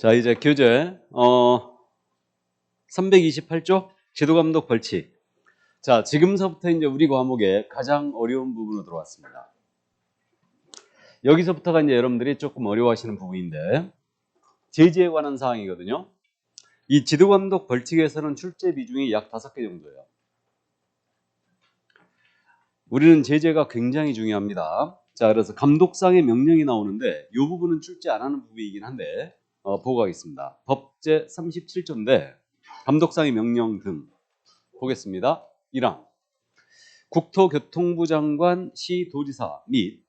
자, 이제 교재 328쪽 지도감독 벌칙. 자, 지금서부터 이제 우리 과목의 가장 어려운 부분으로 들어왔습니다. 여기서부터가 이제 여러분들이 조금 어려워하시는 부분인데, 제재에 관한 사항이거든요. 이 지도감독 벌칙에서는 출제 비중이 약 5개 정도예요. 우리는 제재가 굉장히 중요합니다. 자, 그래서 감독상의 명령이 나오는데 이 부분은 출제 안 하는 부분이긴 한데 보고 가겠습니다. 법제 37조인데 감독상의 명령 등 보겠습니다. 1항 국토교통부 장관, 시도지사 및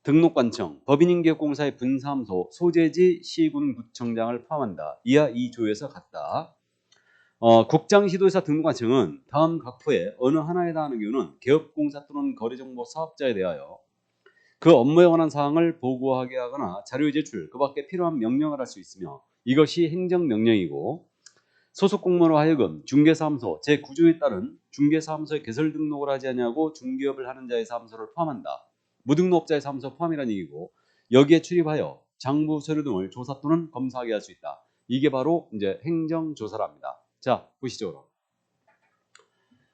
등록관청, 법인인계공사의 분사무소, 소재지, 시군구청장을 포함한다. 이하 이 조에서 같다. 국장, 시도지사, 등록관청은 다음 각호에 어느 하나에 해당하는 경우는 개업공사 또는 거래정보 사업자에 대하여 그 업무에 관한 사항을 보고하게 하거나 자료 제출, 그 밖에 필요한 명령을 할 수 있으며 이것이 행정명령이고 소속 공무원으로 하여금 중개사무소 제9조에 따른 중개사무소에 개설 등록을 하지 않냐고 중개업을 하는 자의 사무소를 포함한다. 무등록자의 사무소 포함이라는 얘기고 여기에 출입하여 장부 서류 등을 조사 또는 검사하게 할 수 있다. 이게 바로 이제 행정조사랍니다. 자, 보시죠.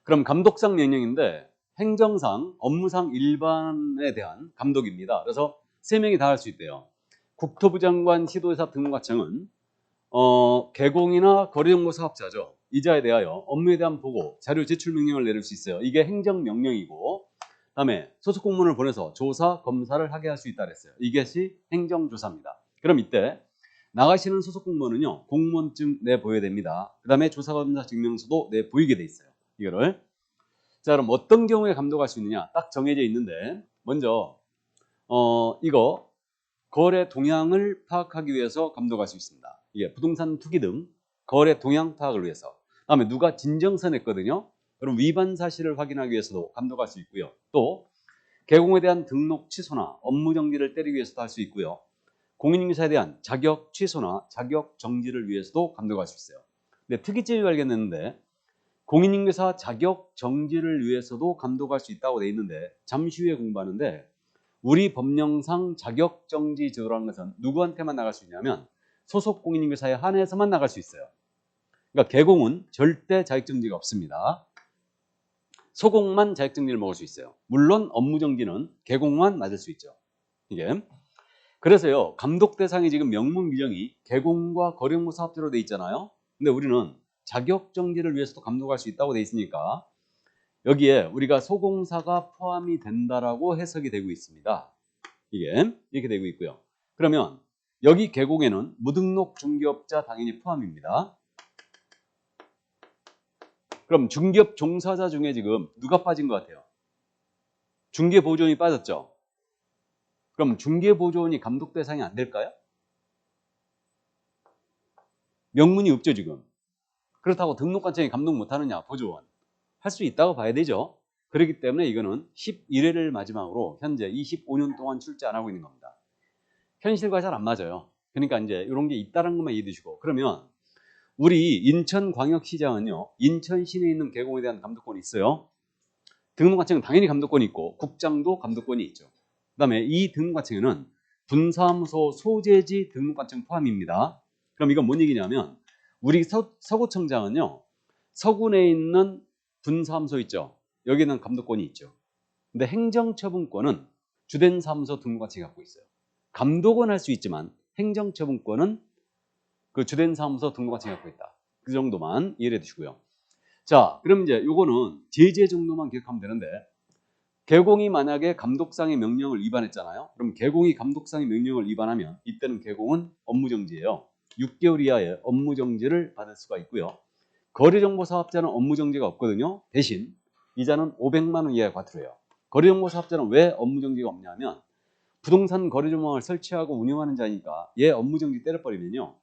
그럼 감독상 명령인데 행정상, 업무상 일반에 대한 감독입니다. 그래서 3명이 다 할 수 있대요. 국토부 장관, 시도지사, 등록관청은 개공이나 거래정보 사업자죠. 이자에 대하여 업무에 대한 보고, 자료 제출 명령을 내릴 수 있어요. 이게 행정명령이고 다음에 소속 공무원을 보내서 조사, 검사를 하게 할 수 있다 그랬어요. 이것이 행정조사입니다. 그럼 이때 나가시는 소속 공무원은요, 공무원증 내보여야 됩니다. 그 다음에 조사검사 증명서도 내보이게 돼 있어요. 이거를. 자, 그럼 어떤 경우에 감독할 수 있느냐? 딱 정해져 있는데 먼저 이거 거래 동향을 파악하기 위해서 감독할 수 있습니다. 이게 부동산 투기 등 거래 동향 파악을 위해서. 다음에 누가 진정서 냈거든요. 그럼 위반 사실을 확인하기 위해서도 감독할 수 있고요. 또 개공에 대한 등록 취소나 업무 정지를 때리기 위해서도 할 수 있고요. 공인인계사에 대한 자격 취소나 자격 정지를 위해서도 감독할 수 있어요. 근데 특이점이 발견됐는데 공인인계사 자격 정지를 위해서도 감독할 수 있다고 돼 있는데 잠시 후에 공부하는데 우리 법령상 자격 정지 제도라는 것은 누구한테만 나갈 수 있냐면 소속 공인인계사에 한해서만 나갈 수 있어요. 그러니까 개공은 절대 자격 정지가 없습니다. 소공만 자격 정지를 먹을 수 있어요. 물론 업무 정지는 개공만 맞을 수 있죠. 이게 그래서요, 감독 대상이 지금 명문 규정이 개공과 거래정보 사업자로 돼 있잖아요. 근데 우리는 자격 정지를 위해서도 감독할 수 있다고 돼 있으니까 여기에 우리가 소공사가 포함이 된다라고 해석이 되고 있습니다. 이게 이렇게 되고 있고요. 그러면 여기 개공에는 무등록 중개업자 당연히 포함입니다. 그럼 중개업 종사자 중에 지금 누가 빠진 것 같아요? 중개보조원이 빠졌죠? 그럼 중개보조원이 감독 대상이 안 될까요? 명문이 없죠 지금. 그렇다고 등록관청이 감독 못하느냐? 보조원. 할 수 있다고 봐야 되죠. 그렇기 때문에 이거는 11회를 마지막으로 현재 25년 동안 출제 안 하고 있는 겁니다. 현실과 잘 안 맞아요. 그러니까 이제 이런 게 있다는 것만 이해해 주시고, 그러면 우리 인천광역시장은요, 인천 시내에 있는 개공에 대한 감독권이 있어요. 등록관청은 당연히 감독권이 있고 국장도 감독권이 있죠. 그 다음에 이 등록관청에는 분사무소, 소재지 등록관청 포함입니다. 그럼 이건 뭔 얘기냐면 우리 서구청장은요, 서군에 있는 분사무소 있죠. 여기는 감독권이 있죠. 근데 행정처분권은 주된 사무소 등록관청이 갖고 있어요. 감독은 할 수 있지만 행정처분권은 그 주된 사무소 등록관청이 갖고 있다. 그 정도만 이해해 두시고요. 자, 그럼 이제 요거는 제재 정도만 기억하면 되는데 개공이 만약에 감독상의 명령을 위반했잖아요. 그럼 개공이 감독상의 명령을 위반하면 이때는 개공은 업무정지예요. 6개월 이하의 업무정지를 받을 수가 있고요. 거래정보사업자는 업무정지가 없거든요. 대신 이자는 500만 원 이하의 과태료예요. 거래정보사업자는 왜 업무정지가 없냐면 부동산 거래조망을 설치하고 운영하는 자니까 얘 업무정지 때려버리면요,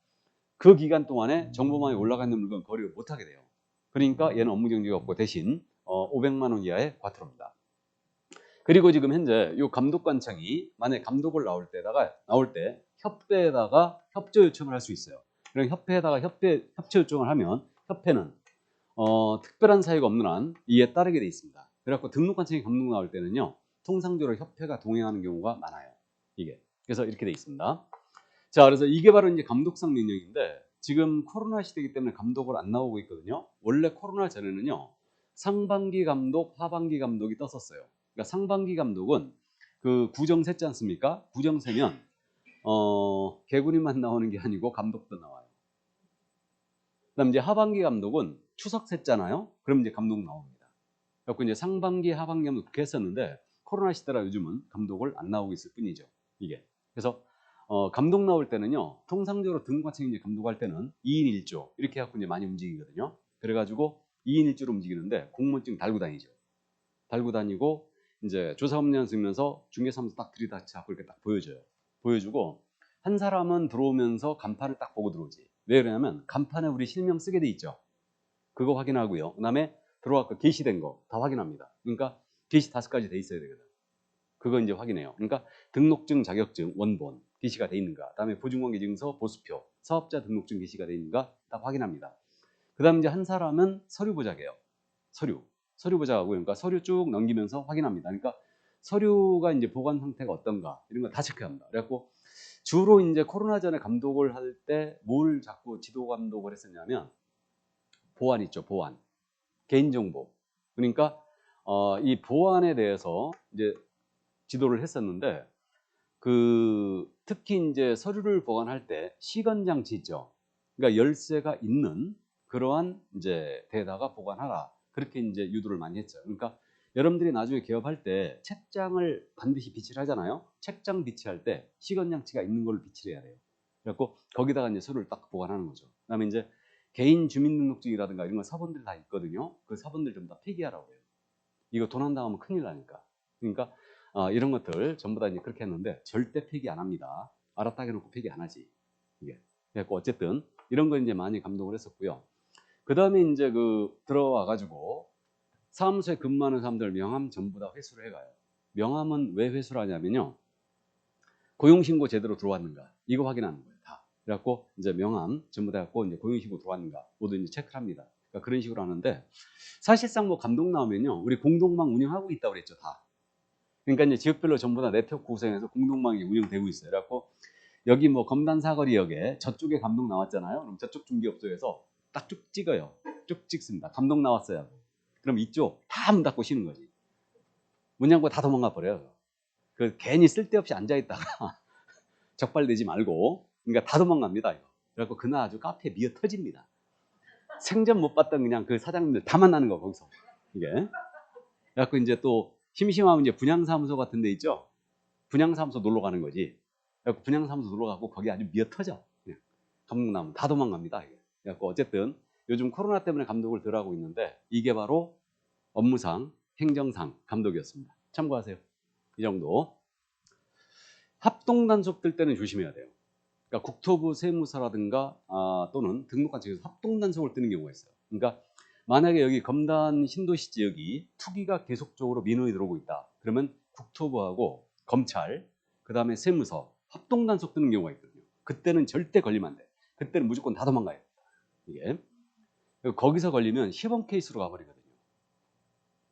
그 기간 동안에 정보망에 올라가 있는 물건 거래를 못하게 돼요. 그러니까 얘는 업무정지가 없고 대신 500만 원 이하의 과태료입니다. 그리고 지금 현재 이 감독관청이 만약에 감독을 나올 때 협회에다가 협조 요청을 할 수 있어요. 그럼 협회에다가 협조 요청을 하면 협회는 특별한 사유가 없는 한 이에 따르게 돼 있습니다. 그래갖고 등록관청이 감독 나올 때는요, 통상적으로 협회가 동행하는 경우가 많아요. 이게 그래서 이렇게 돼 있습니다. 자, 그래서 이게 바로 이제 감독상 명령인데 지금 코로나 시대이기 때문에 감독을 안 나오고 있거든요. 원래 코로나 전에는요. 상반기 감독, 하반기 감독이 떴었어요. 그러니까 상반기 감독은 그 구정 셌지 않습니까? 구정 세면 개구리만 나오는 게 아니고 감독도 나와요. 그다음 이제 하반기 감독은 추석 셌잖아요. 그럼 이제 감독 나옵니다. 그래서 이제 상반기, 하반기 감독 그렇게 했었는데 코로나 시대라 요즘은 감독을 안 나오고 있을 뿐이죠. 이게. 그래서 감독 나올 때는요. 통상적으로 등과 책임제 감독할 때는 2인 1조 이렇게 해갖고 이제 많이 움직이거든요. 그래가지고 2인 1조로 움직이는데 공무원증 달고 다니죠. 달고 다니고 이제 조사업무원 쓰면서 중개사무소 딱 들이닥치고 이렇게 딱 보여줘요. 보여주고 한 사람은 들어오면서 간판을 딱 보고 들어오지. 왜 그러냐면 간판에 우리 실명 쓰게 돼 있죠. 그거 확인하고요. 그다음에 들어와서 게시된 거 다 확인합니다. 그러니까 게시 5가지 돼 있어야 되거든. 그거 이제 확인해요. 그러니까 등록증, 자격증, 원본 게시가 돼 있는가. 그다음에 보증관계증서, 보수표, 사업자 등록증 게시가 돼 있는가 다 확인합니다. 그다음 이제 한 사람은 서류 보자게요. 서류 보자하고 그러니까 서류 쭉 넘기면서 확인합니다. 그러니까 서류가 이제 보관 상태가 어떤가 이런 거 다 체크합니다. 그래갖고 주로 이제 코로나 전에 감독을 할 때 뭘 자꾸 지도 감독을 했었냐면 보안 있죠, 보안. 개인정보. 그러니까 이 보안에 대해서 이제 지도를 했었는데 특히 이제 서류를 보관할 때 시건 장치 있죠. 그러니까 열쇠가 있는 그러한 이제 데다가 보관하라. 그렇게 이제 유도를 많이 했죠. 그러니까 여러분들이 나중에 개업할 때 책장을 반드시 비치를 하잖아요. 책장 비치할 때 시건 장치가 있는 걸로 비치를 해야 돼요. 그래갖고 거기다가 이제 서류를 딱 보관하는 거죠. 그다음에 이제 개인 주민등록증이라든가 이런 거 사본들 다 있거든요. 그 사본들 좀 다 폐기하라고 해요. 이거 도난 당하면 큰일 나니까. 그러니까 이런 것들 전부 다 이제 그렇게 했는데 절대 폐기 안 합니다. 알았다 해놓고 폐기 안 하지. 이게. 그래서 어쨌든 이런 거 이제 많이 감독을 했었고요. 그 다음에 이제 들어와 가지고 사무소에 근무하는 사람들 명함 전부 다 회수를 해가요. 명함은 왜 회수를 하냐면요. 고용신고 제대로 들어왔는가 이거 확인하는 거예요. 다. 그래갖고 이제 명함 전부 다 갖고 이제 고용신고 들어왔는가 모두 이제 체크를 합니다. 그러니까 그런 식으로 하는데 사실상 뭐 감독 나오면요. 우리 공동망 운영하고 있다고 그랬죠. 다. 그러니까 이제 지역별로 전부 다 네트워크 구성해서 공동망이 운영되고 있어요. 그래갖고 여기 뭐 검단 사거리역에 저쪽에 감독 나왔잖아요. 그럼 저쪽 중개업소에서 딱 쭉 찍어요. 쭉 찍습니다. 감독 나왔어요. 그럼 이쪽 다 문 닫고 쉬는 거지. 문 잠고 다 도망가 버려요. 괜히 쓸데없이 앉아있다가 적발되지 말고 그러니까 다 도망갑니다. 이거. 그래갖고 그날 아주 카페 미어 터집니다. 생전 못 봤던 그냥 그 사장님들 다 만나는 거 거기서 이게. 그래갖고 이제 또 심심하면 이제 분양사무소 같은 데 있죠. 분양사무소 놀러 가는 거지. 그래갖고 분양사무소 놀러 가고 거기 아주 미어 터져. 그냥 감독 나면 다 도망갑니다. 이게. 그래갖고 어쨌든 요즘 코로나 때문에 감독을 덜 하고 있는데 이게 바로 업무상, 행정상 감독이었습니다. 참고하세요. 이 정도. 합동단속 뜰 때는 조심해야 돼요. 그러니까 국토부 세무서라든가 또는 등록한 측에서 합동단속을 뜨는 경우가 있어요. 그러니까 만약에 여기 검단 신도시 지역이 투기가 계속적으로 민원이 들어오고 있다. 그러면 국토부하고 검찰, 그 다음에 세무서 합동단속 뜨는 경우가 있거든요. 그때는 절대 걸리면 안 돼. 그때는 무조건 다 도망가요. 이게. 거기서 걸리면 시범 케이스로 가버리거든요.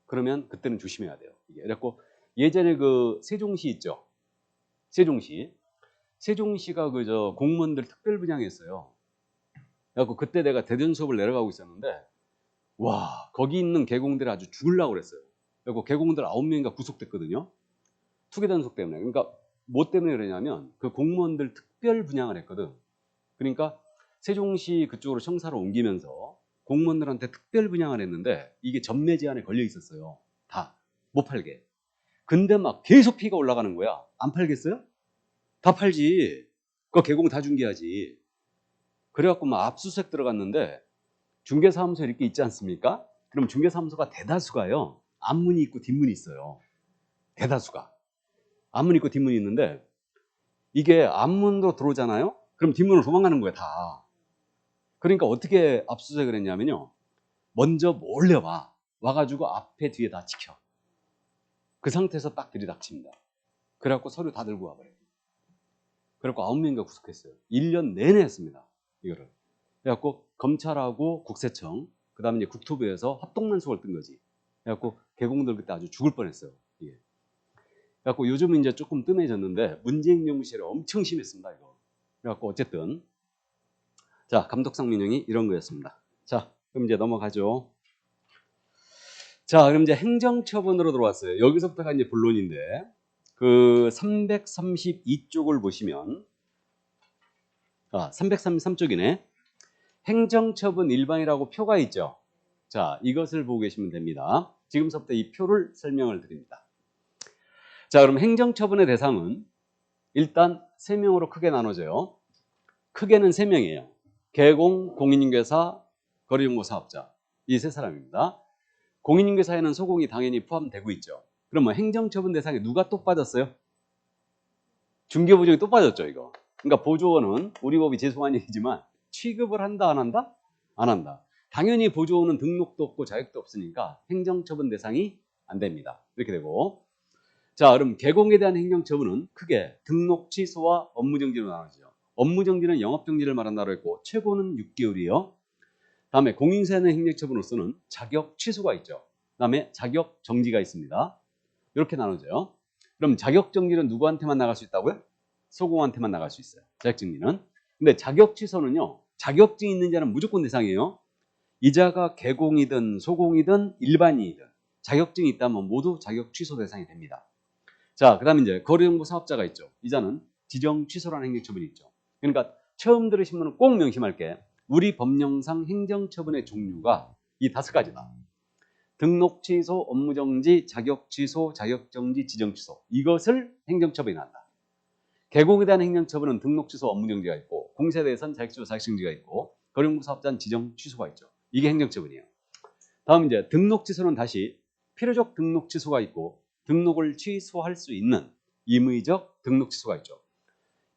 그러면 그때는 조심해야 돼요. 이게. 그래갖고 예전에 세종시 있죠. 세종시가 공무원들 특별 분양했어요. 그래갖고 그때 내가 대전 수업을 내려가고 있었는데 와 거기 있는 개공들이 아주 죽으려고 그랬어요. 그리고 개공들 9명인가 구속됐거든요. 투기 단속 때문에. 그러니까 뭐 때문에 그러냐면 그 공무원들 특별 분양을 했거든. 그러니까 세종시 그쪽으로 청사를 옮기면서 공무원들한테 특별 분양을 했는데 이게 전매 제한에 걸려 있었어요. 다 못 팔게. 근데 막 계속 피가 올라가는 거야. 안 팔겠어요? 다 팔지. 그거 개공 다 중개하지. 그래갖고 막 압수수색 들어갔는데 중개사무소 이렇게 있지 않습니까? 그럼 중개사무소가 대다수가요. 앞문이 있고 뒷문이 있어요. 대다수가. 앞문이 있고 뒷문이 있는데 이게 앞문으로 들어오잖아요. 그럼 뒷문으로 도망가는 거예요. 다. 그러니까 어떻게 압수수색을 했냐면요. 먼저 몰래 와. 와가지고 앞에 뒤에 다 지켜. 그 상태에서 딱 들이닥칩니다. 그래갖고 서류 다 들고 와버려요. 그래갖고 9명인가 구속했어요. 1년 내내 했습니다. 이거를. 그래갖고 검찰하고 국세청, 그 다음에 이제 국토부에서 합동단속을 뜬 거지. 그래갖고 개공들 그때 아주 죽을 뻔했어요. 이게. 그래갖고 요즘은 이제 조금 뜸해졌는데 문재인 정부시절에 엄청 심했습니다. 이거. 그래갖고 어쨌든 자, 감독상 명령이 이런 거였습니다. 자, 그럼 이제 넘어가죠. 자, 그럼 이제 행정처분으로 들어왔어요. 여기서부터가 이제 본론인데, 그 332쪽을 보시면, 333쪽이네. 행정처분 일반이라고 표가 있죠. 자, 이것을 보고 계시면 됩니다. 지금부터 이 표를 설명을 드립니다. 자, 그럼 행정처분의 대상은 일단 3명으로 크게 나눠져요. 크게는 3명이에요. 개공, 공인중개사, 거래정보사업자. 이 3사람입니다. 공인중개사에는 소공이 당연히 포함되고 있죠. 그러면 행정처분 대상에 누가 또 빠졌어요? 중개보조원이 또 빠졌죠, 이거. 그러니까 보조원은 우리 법이 죄송한 얘기지만 취급을 한다, 안 한다? 안 한다. 당연히 보조원은 등록도 없고 자격도 없으니까 행정처분 대상이 안 됩니다. 이렇게 되고. 자, 그럼 개공에 대한 행정처분은 크게 등록 취소와 업무정지로 나눠지죠. 업무정지는 영업정지를 말한다고 했고 최고는 6개월이요. 다음에 공인사는 행정처분으로서는 자격 취소가 있죠. 다음에 자격 정지가 있습니다. 이렇게 나눠져요. 그럼 자격 정지는 누구한테만 나갈 수 있다고요? 소공한테만 나갈 수 있어요. 자격 정지는. 근데 자격 취소는요. 자격증이 있는 자는 무조건 대상이에요. 이자가 개공이든 소공이든 일반인이든 자격증이 있다면 모두 자격 취소 대상이 됩니다. 자, 그다음에 이제 거래정보 사업자가 있죠. 이자는 지정 취소라는 행정처분이 있죠. 그러니까 처음 들으신 분은 꼭 명심할게. 우리 법령상 행정처분의 종류가 이 5가지다. 등록 취소, 업무 정지, 자격 취소, 자격 정지, 지정 취소. 이것을 행정처분이 한다. 개공에 대한 행정처분은 등록 취소, 업무 정지가 있고, 공사에 대해서는 자격 취소, 자격 정지가 있고, 거래정보 사업자는 지정 취소가 있죠. 이게 행정처분이에요. 다음 이제 등록 취소는 다시 필요적 등록 취소가 있고, 등록을 취소할 수 있는 임의적 등록 취소가 있죠.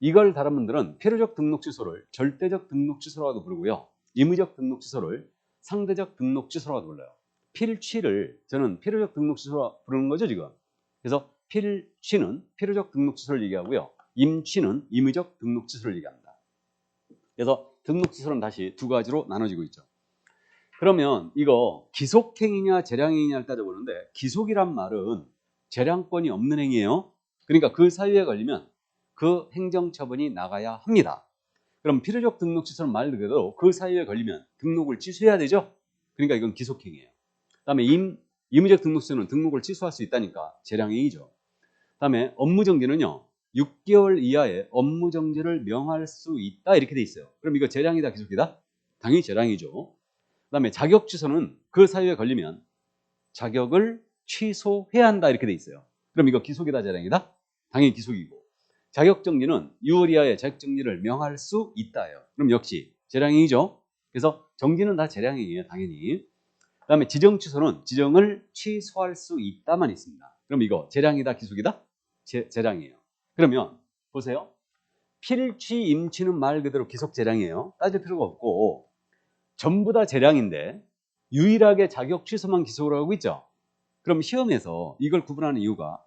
이걸 다른 분들은 필요적 등록 취소를 절대적 등록 취소라고도 부르고요. 임의적 등록 취소를 상대적 등록 취소라고도 불러요. 필취를 저는 필요적 등록 취소라 부르는 거죠, 지금. 그래서 필취는 필요적 등록 취소를 얘기하고요. 임취는 임의적 등록 취소를 얘기합니다. 그래서 등록 취소는 다시 2가지로 나눠지고 있죠. 그러면 이거 기속행위냐 재량행위냐를 따져보는데 기속이란 말은 재량권이 없는 행위예요. 그러니까 그 사유에 걸리면 그 행정처분이 나가야 합니다. 그럼 필요적 등록 취소는 말 그대로 그 사유에 걸리면 등록을 취소해야 되죠. 그러니까 이건 기속행위예요. 그다음에 임의적 등록 취소는 등록을 취소할 수 있다니까 재량행위죠. 그다음에 업무정지는요. 6개월 이하의 업무정지를 명할 수 있다 이렇게 돼 있어요. 그럼 이거 재량이다 기속이다? 당연히 재량이죠. 그다음에 자격 취소는 그 사유에 걸리면 자격을 취소해야 한다 이렇게 돼 있어요. 그럼 이거 기속이다 재량이다? 당연히 기속이고. 자격 정지는 6월 이하의 자격 정지를 명할 수 있다예요. 그럼 역시 재량행위죠. 그래서 정지는 다 재량행위예요, 당연히. 그다음에 지정 취소는 지정을 취소할 수 있다만 있습니다. 그럼 이거 재량이다 기속이다? 재량이에요. 그러면 보세요. 필취 임취는 말 그대로 기속 재량이에요. 따질 필요가 없고 전부 다 재량인데 유일하게 자격 취소만 기속을 하고 있죠. 그럼 시험에서 이걸 구분하는 이유가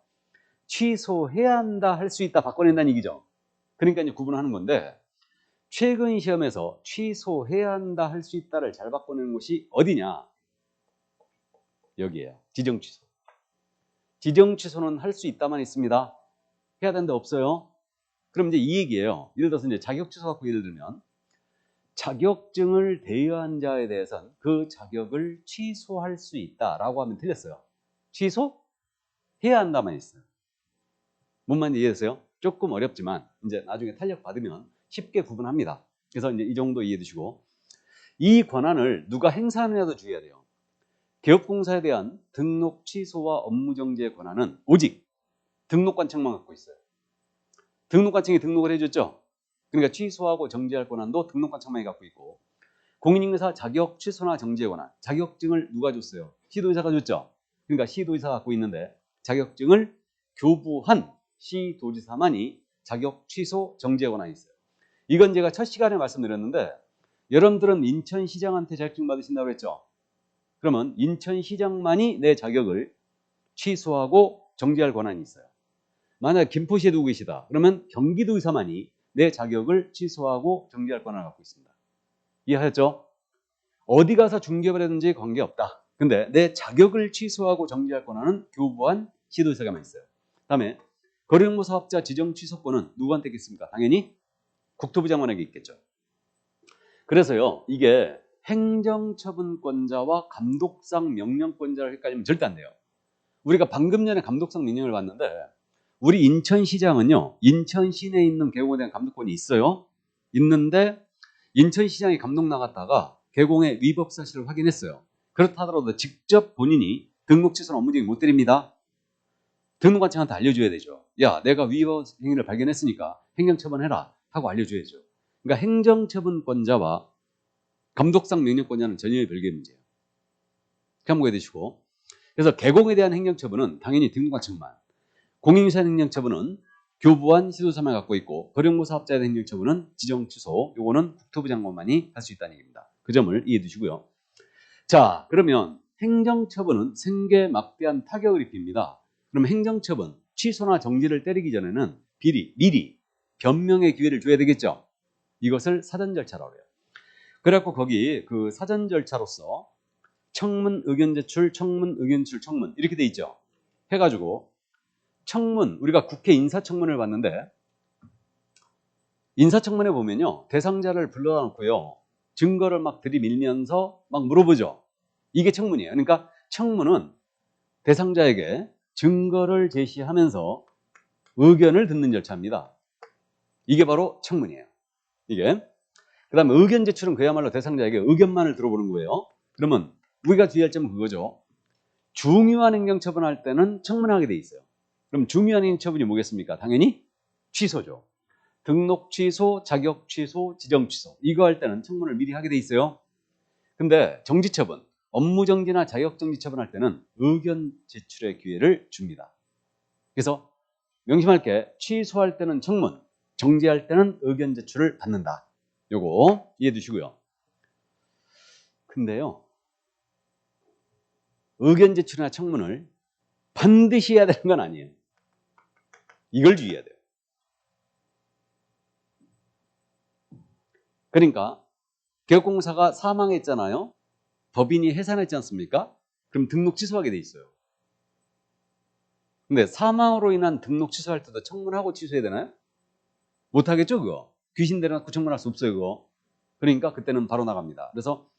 취소해야 한다 할 수 있다 바꿔낸다는 얘기죠. 그러니까 이제 구분하는 건데 최근 시험에서 취소해야 한다 할 수 있다를 잘 바꿔내는 곳이 어디냐? 여기에요. 지정 취소. 지정 취소는 할 수 있다만 있습니다. 해야 되는데 없어요. 그럼 이제 이 얘기예요. 예를 들어서 이제 자격 취소 갖고 예를 들면 자격증을 대여한 자에 대해서는 그 자격을 취소할 수 있다라고 하면 틀렸어요. 취소해야 한다만 있어요. 뭔 말인지 이해되세요? 조금 어렵지만 이제 나중에 탄력 받으면 쉽게 구분합니다. 그래서 이제 이 정도 이해해 두시고 이 권한을 누가 행사하느냐도 주의해야 돼요. 개업공사에 대한 등록 취소와 업무정지의 권한은 오직 등록관청만 갖고 있어요. 등록관청이 등록을 해줬죠. 그러니까 취소하고 정지할 권한도 등록관청만이 갖고 있고 공인중개사 자격 취소나 정지의 권한 자격증을 누가 줬어요? 시도지사가 줬죠. 그러니까 시도지사가 갖고 있는데 자격증을 교부한 시도지사만이 자격 취소 정지의 권한이 있어요. 이건 제가 첫 시간에 말씀드렸는데 여러분들은 인천시장한테 자격증 받으신다고 했죠. 그러면 인천시장만이 내 자격을 취소하고 정지할 권한이 있어요. 만약 김포시에 두고 계시다. 그러면 경기도의사만이 내 자격을 취소하고 정지할 권한을 갖고 있습니다. 이해하셨죠? 어디 가서 중개업을 하든지 관계없다. 근데 내 자격을 취소하고 정지할 권한은 교부한 시도지사가만 있어요. 다음에 거래정보 사업자 지정 취소권은 누구한테 있겠습니까? 당연히 국토부 장관에게 있겠죠. 그래서요, 이게 행정처분권자와 감독상 명령권자를 헷갈리면 절대 안 돼요. 우리가 방금 전에 감독상 명령을 봤는데 우리 인천시장은요, 인천 시내에 있는 계곡에 대한 감독권이 있어요. 있는데 인천시장이 감독 나갔다가 계곡의 위법 사실을 확인했어요. 그렇다 하더라도 직접 본인이 등록 취소는 업무적인 못 드립니다. 등록관청한테 알려줘야 되죠. 야, 내가 위법 행위를 발견했으니까 행정처분해라 하고 알려줘야죠. 그러니까 행정처분권자와 감독상 명령권자는 전혀 별개의 문제예요. 참고해 두시고. 그래서 계곡에 대한 행정처분은 당연히 등록관청만, 공인유산 행정처분은 교부안 시도사만 갖고 있고, 거령무 사업자에 대한 행정처분은 지정 취소, 요거는 국토부 장관만이 할 수 있다는 얘기입니다. 그 점을 이해해 두시고요. 자, 그러면 행정처분은 생계 막대한 타격을 입힙니다. 그럼 행정처분, 취소나 정지를 때리기 전에는 미리 변명의 기회를 줘야 되겠죠. 이것을 사전 절차라고 해요. 그래갖고 거기 그 사전 절차로서 청문, 의견 제출, 청문, 의견 제출, 청문 이렇게 돼 있죠. 해가지고 청문, 우리가 국회 인사청문을 봤는데 인사청문회 보면요, 대상자를 불러다 놓고요, 증거를 막 들이밀면서 막 물어보죠. 이게 청문이에요. 그러니까 청문은 대상자에게 증거를 제시하면서 의견을 듣는 절차입니다. 이게 바로 청문이에요. 이게. 그 다음에 의견 제출은 그야말로 대상자에게 의견만을 들어보는 거예요. 그러면 우리가 주의할 점은 그거죠. 중요한 행정처분할 때는 청문하게 돼 있어요. 그럼 중요한 행정처분이 뭐겠습니까? 당연히 취소죠. 등록 취소, 자격 취소, 지정 취소 이거 할 때는 청문을 미리 하게 돼 있어요. 근데 정지처분, 업무정지나 자격정지 처분할 때는 의견 제출의 기회를 줍니다. 그래서 명심할 게 취소할 때는 청문, 정지할 때는 의견 제출을 받는다. 요거 이해해 두시고요. 근데요, 의견 제출이나 청문을 반드시 해야 되는 건 아니에요. 이걸 주의해야 돼요. 그러니까 개업공사가 사망했잖아요. 법인이 해산했지 않습니까? 그럼 등록 취소하게 돼 있어요. 근데 사망으로 인한 등록 취소할 때도 청문하고 취소해야 되나요? 못하겠죠, 그거. 귀신 데려놓고 청문할 수 없어요, 그거. 그러니까 그때는 바로 나갑니다. 그래서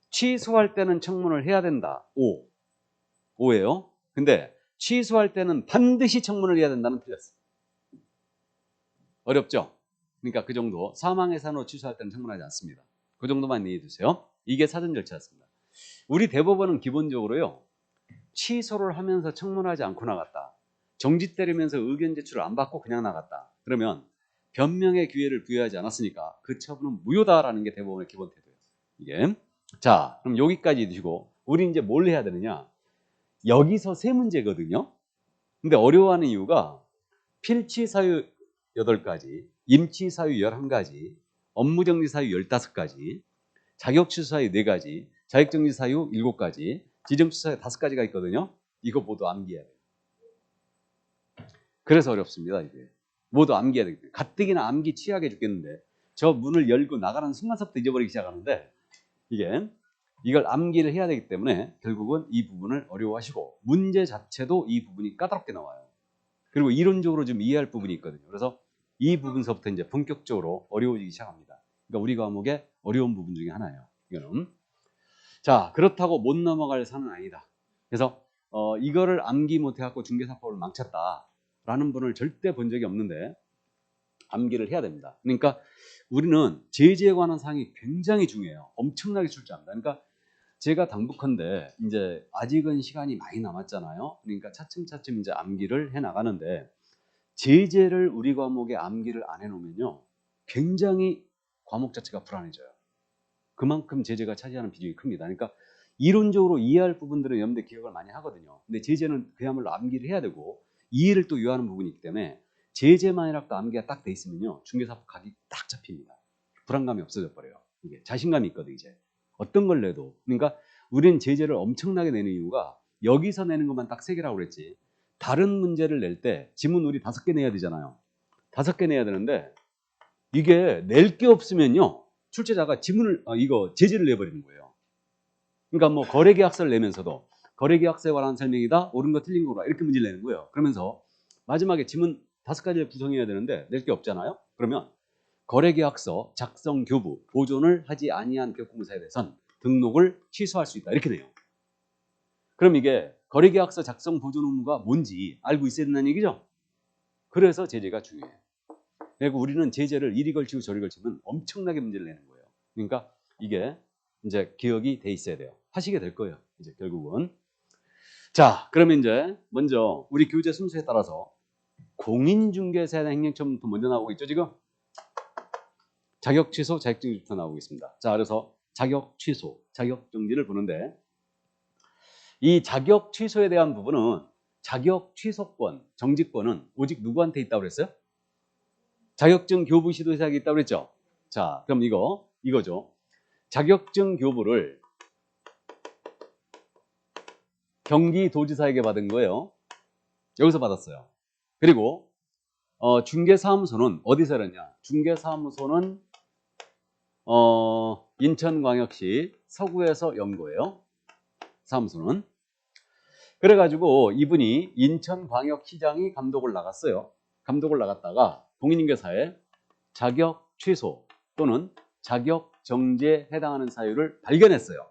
취소할 때는 청문을 해야 된다. O예요. 근데 취소할 때는 반드시 청문을 해야 된다는 틀렸어요. 어렵죠? 그러니까 그 정도. 사망해산으로 취소할 때는 청문하지 않습니다. 그 정도만 이해해 주세요. 이게 사전 절차였습니다. 우리 대법원은 기본적으로요, 취소를 하면서 청문하지 않고 나갔다, 정지 때리면서 의견 제출을 안 받고 그냥 나갔다, 그러면 변명의 기회를 부여하지 않았으니까 그 처분은 무효다라는 게 대법원의 기본 태도예요. 이게. 자, 그럼 여기까지 드시고 우리 이제 뭘 해야 되느냐? 여기서 세 문제거든요. 근데 어려워하는 이유가 필치 사유 8가지, 임치 사유 11가지, 업무정지 사유 15가지, 자격취소 사유 4가지, 자격정지 사유 7가지, 지정취소 사유 5가지가 있거든요. 이거 모두 암기해야 돼요. 그래서 어렵습니다. 이게 모두 암기해야 되겠어요. 가뜩이나 암기 취하게 죽겠는데 저 문을 열고 나가는 순간부터 잊어버리기 시작하는데 이걸 암기를 해야 되기 때문에 결국은 이 부분을 어려워하시고, 문제 자체도 이 부분이 까다롭게 나와요. 그리고 이론적으로 좀 이해할 부분이 있거든요. 그래서 이 부분서부터 이제 본격적으로 어려워지기 시작합니다. 그러니까 우리 과목의 어려운 부분 중에 하나예요. 이거는. 자, 그렇다고 못 넘어갈 산은 아니다. 그래서 이거를 암기 못해갖고 중개사법을 망쳤다라는 분을 절대 본 적이 없는데 암기를 해야 됩니다. 그러니까 우리는 제재에 관한 사항이 굉장히 중요해요. 엄청나게 출제합니다. 그러니까 제가 당부컨대 이제 아직은 시간이 많이 남았잖아요. 그러니까 차츰차츰 이제 암기를 해 나가는데, 제재를 우리 과목에 암기를 안 해놓으면요, 굉장히 과목 자체가 불안해져요. 그만큼 제재가 차지하는 비중이 큽니다. 그러니까 이론적으로 이해할 부분들은 여러분들 기억을 많이 하거든요. 근데 제재는 그야말로 암기를 해야 되고 이해를 또 요하는 부분이 있기 때문에 제재만이라도 암기가 딱 돼 있으면요, 중개사법 각이 딱 잡힙니다. 불안감이 없어져 버려요. 이게 자신감이 있거든. 이제 어떤 걸 내도. 그러니까 우리는 제재를 엄청나게 내는 이유가 여기서 내는 것만 딱 3개라고 그랬지, 다른 문제를 낼 때 지문 우리 5개 내야 되잖아요. 5개 내야 되는데 이게 낼 게 없으면요, 출제자가 지문을 이거 제재를 내버리는 거예요. 그러니까 뭐 거래계약서를 내면서도 거래계약서에 관한 설명이다, 옳은 거 틀린 거라 이렇게 문제를 내는 거예요. 그러면서 마지막에 지문 5가지를 구성해야 되는데 낼 게 없잖아요. 그러면 거래계약서 작성 교부 보존을 하지 아니한 기업공사에 대해서는 등록을 취소할 수 있다. 이렇게 돼요. 그럼 이게 거래계약서 작성 보존 의무가 뭔지 알고 있어야 된다는 얘기죠. 그래서 제재가 중요해요. 그리고 우리는 제재를 이리 걸치고 저리 걸치면 엄청나게 문제를 내는 거예요. 그러니까 이게 이제 기억이 돼 있어야 돼요. 하시게 될 거예요. 이제 결국은. 자, 그러면 이제 먼저 우리 교재 순서에 따라서 공인중개사에 대한 행정처분부터 먼저 나오고 있죠, 지금? 자격 취소, 자격정지부터 나오고 있습니다. 자, 그래서 자격 취소, 자격 정지를 보는데 이 자격 취소에 대한 부분은 자격 취소권, 정지권은 오직 누구한테 있다고 그랬어요? 자격증 교부 시도사에게 있다고 그랬죠? 자, 그럼 이거죠. 자격증 교부를 경기도지사에게 받은 거예요. 여기서 받았어요. 그리고 중개사무소는 어디서 열었냐? 중개사무소는 인천광역시 서구에서 연 거예요. 사무소는. 그래가지고 이분이 인천광역시장이 감독을 나갔어요. 감독을 나갔다가 공인중개사에 자격 취소 또는 자격 정지에 해당하는 사유를 발견했어요.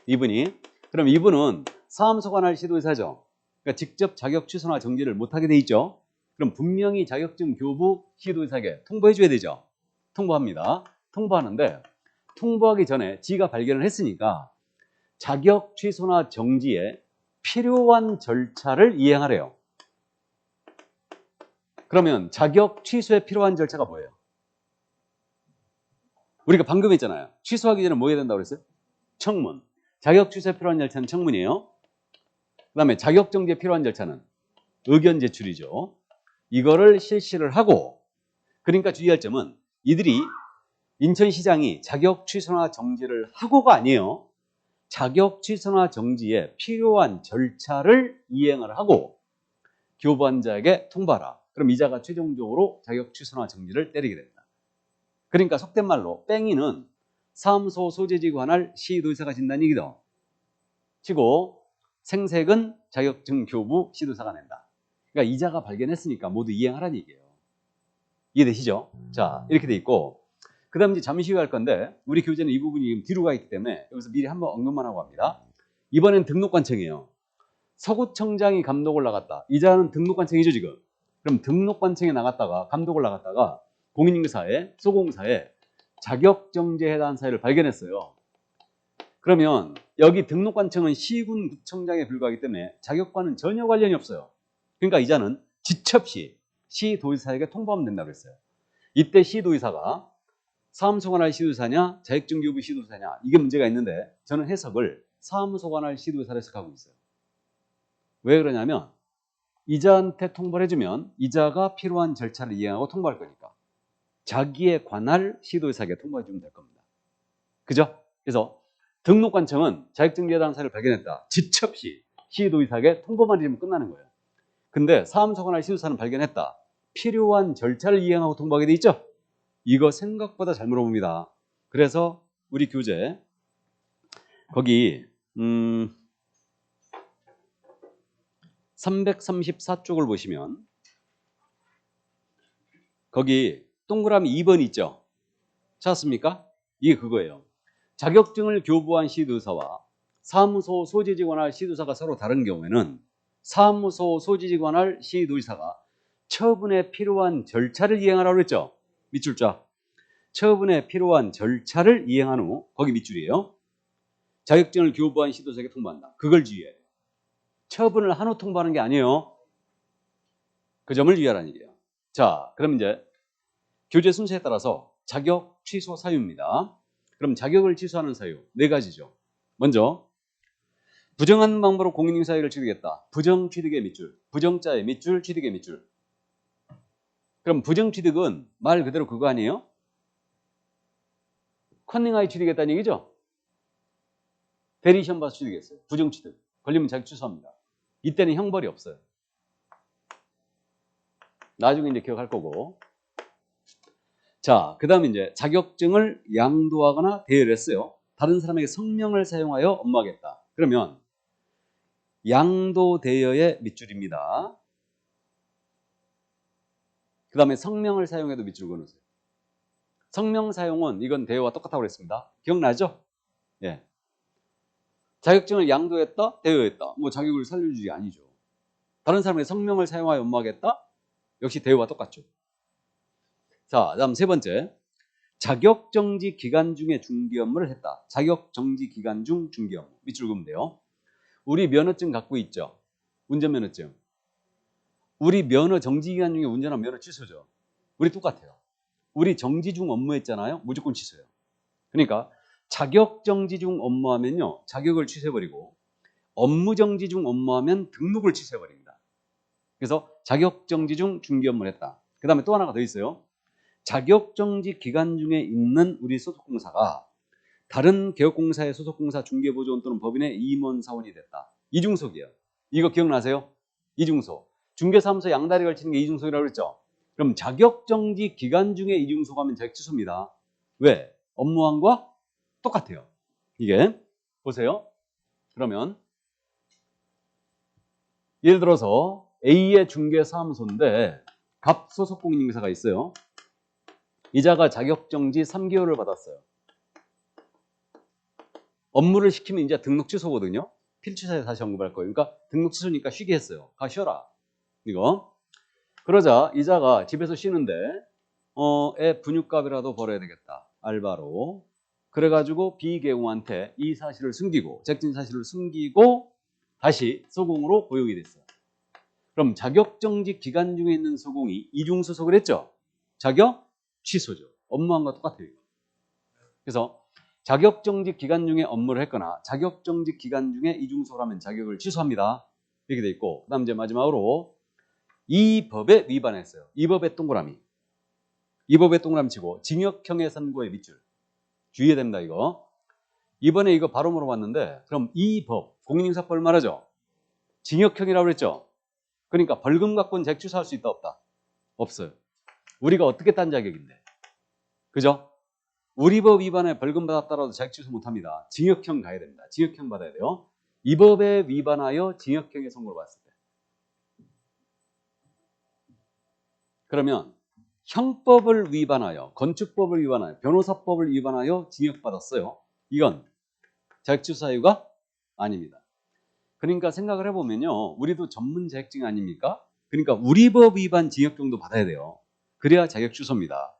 이분이. 그럼 이분은 사무소가 날 시도의사죠. 그러니까 직접 자격 취소나 정지를 못하게 돼 있죠. 그럼 분명히 자격증 교부 시도의사에게 통보해 줘야 되죠. 통보합니다. 통보하는데 통보하기 전에 지가 발견을 했으니까 자격 취소나 정지에 필요한 절차를 이행하래요. 그러면 자격 취소에 필요한 절차가 뭐예요? 우리가 방금 했잖아요. 취소하기 전에 뭐 해야 된다고 그랬어요? 청문. 자격 취소에 필요한 절차는 청문이에요. 그 다음에 자격 정지에 필요한 절차는 의견 제출이죠. 이거를 실시를 하고, 그러니까 주의할 점은 이들이 인천시장이 자격 취소나 정지를 하고가 아니에요. 자격 취소나 정지에 필요한 절차를 이행을 하고 교부한자에게 통보하라. 그럼 이자가 최종적으로 자격 취소나 정지를 때리게 됩니다. 그러니까 속된 말로 뺑이는 사무소 소재지 관할 시도지사가 진다는 얘기죠. 치고 생색은 자격증 교부 시도사가 낸다. 그러니까 이자가 발견했으니까 모두 이행하라는 얘기예요. 이해되시죠? 자, 이렇게 돼 있고, 그 다음 이제 잠시 후에 할 건데 우리 교재는 이 부분이 뒤로 가 있기 때문에 여기서 미리 한번 언급만 하고 합니다. 이번엔 등록관청이에요. 서구청장이 감독을 나갔다. 이자는 등록관청이죠 지금. 그럼 등록관청에 나갔다가 감독을 나갔다가 공인중개사에 소공사에 자격정지에 해당하는 사유를 발견했어요. 그러면 여기 등록관청은 시군구청장에 불과하기 때문에 자격과는 전혀 관련이 없어요. 그러니까 이자는 지첩시 시도지사에게 통보하면 된다고 했어요. 이때 시도지사가 사무소 관할 시도지사냐 자격증 교부 시도지사냐 이게 문제가 있는데 저는 해석을 사무소 관할 시도지사로 해석하고 있어요. 왜 그러냐면 이자한테 통보를 해주면 이자가 필요한 절차를 이행하고 통보할 거니까 자기에 관할 시도지사에게 통보해 주면 될 겁니다. 그죠? 그래서 등록관청은 자격증지에 대한 사유를 발견했다. 지첩시 시도지사에게 통보만 해주면 끝나는 거예요. 근데 사무소 관할 시도지사는 발견했다. 필요한 절차를 이행하고 통보하게 돼 있죠? 이거 생각보다 잘 물어봅니다. 그래서 우리 교재 거기 334쪽을 보시면 거기 동그라미 2번 있죠? 찾았습니까? 이게 그거예요. 자격증을 교부한 시도사와 사무소 소지지 관할 시도사가 서로 다른 경우에는 사무소 소지지 관할 시도지사가 처분에 필요한 절차를 이행하라고 했죠? 밑줄자. 처분에 필요한 절차를 이행한 후 거기 밑줄이에요. 자격증을 교부한 시도사에게 통보한다. 그걸 주의해야 돼요. 처분을 한 후 통보하는 게 아니에요. 그 점을 주의하라는 얘기예요. 자, 그럼 이제 교재 순서에 따라서 자격 취소 사유입니다. 그럼 자격을 취소하는 사유 4가지죠. 먼저 부정한 방법으로 공인중개사유를 취득했다. 부정 취득의 밑줄, 부정자의 밑줄, 취득의 밑줄. 그럼 부정 취득은 말 그대로 그거 아니에요? 컨닝하에 취득했다는 얘기죠? 대리 시험 봐서 취득했어요. 부정 취득. 걸리면 자격 취소합니다. 이때는 형벌이 없어요. 나중에 이제 기억할 거고. 자, 그 다음에 이제 자격증을 양도하거나 대여했어요. 다른 사람에게 성명을 사용하여 업무하겠다. 그러면 양도 대여의 밑줄입니다. 그 다음에 성명을 사용해도 밑줄 그어놓으세요. 성명 사용은 이건 대여와 똑같다고 그랬습니다. 기억나죠? 예. 자격증을 양도했다, 대여했다. 뭐 자격을 살려주지 아니죠. 다른 사람의 성명을 사용하여 업무하겠다? 역시 대여와 똑같죠. 자, 다음 세 번째. 자격정지 기간 중에 중개 업무를 했다. 자격정지 기간 중 중개 업무. 밑줄 그으면 돼요. 우리 면허증 갖고 있죠? 운전면허증. 우리 면허 정지 기간 중에 운전하면 면허 취소죠. 우리 똑같아요. 우리 정지 중 업무했잖아요. 무조건 취소해요. 그러니까 자격정지 중 업무하면요. 자격을 취소해버리고 업무정지 중 업무하면 등록을 취소해버립니다. 그래서 자격정지 중 중개 업무를 했다. 그 다음에 또 하나가 더 있어요. 자격정지 기간 중에 있는 우리 소속공사가 다른 개업공사의 소속공사 중개보조원 또는 법인의 임원사원이 됐다. 이중속이에요. 이거 기억나세요? 이중속. 중개사무소 양다리 걸치는 게 이중속이라고 그랬죠? 그럼 자격정지 기간 중에 이중속 하면 자격 취소입니다. 왜? 업무왕과 똑같아요. 이게 보세요. 그러면 예를 들어서 A의 중개사무소인데 갑 소속공인중개사가 있어요. 이자가 자격정지 3개월을 받았어요. 업무를 시키면 이제 등록 취소거든요. 필취사에 다시 언급할 거예요. 그러니까 등록 취소니까 쉬게 했어요. 가 쉬어라. 이거. 그러자 이자가 집에서 쉬는데 애 분유값이라도 벌어야 되겠다. 알바로. 그래가지고 비계공한테 이 사실을 숨기고 자격증 사실을 숨기고 다시 소공으로 고용이 됐어요. 그럼 자격정지 기간 중에 있는 소공이 이중소속을 했죠. 자격 취소죠. 업무함과 똑같아요. 그래서 자격정지 기간 중에 업무를 했거나 자격정지 기간 중에 이중소속하면 자격을 취소합니다. 이렇게 돼 있고, 그다음 이제 마지막으로 이 법에 위반했어요. 이 법의 동그라미. 이 법의 동그라미 치고 징역형의 선고의 밑줄. 주의해야 됩니다. 이거. 이번에 이거 바로 물어봤는데 그럼 이 법, 공인중개사법을 말하죠. 징역형이라고 그랬죠. 그러니까 벌금 갖고는 자격 취소할 수 있다 없다? 없어요. 우리가 어떻게 딴 자격인데? 그죠? 우리 법 위반에 벌금 받았다라도 자격 취소 못합니다. 징역형 가야 됩니다. 징역형 받아야 돼요. 이 법에 위반하여 징역형의 선고를 받았을 때. 그러면 형법을 위반하여, 건축법을 위반하여, 변호사법을 위반하여 징역받았어요. 이건 자격 취소 사유가 아닙니다. 그러니까 생각을 해보면요. 우리도 전문 자격증 아닙니까? 그러니까 우리 법 위반 징역형도 받아야 돼요. 그래야 자격 취소입니다.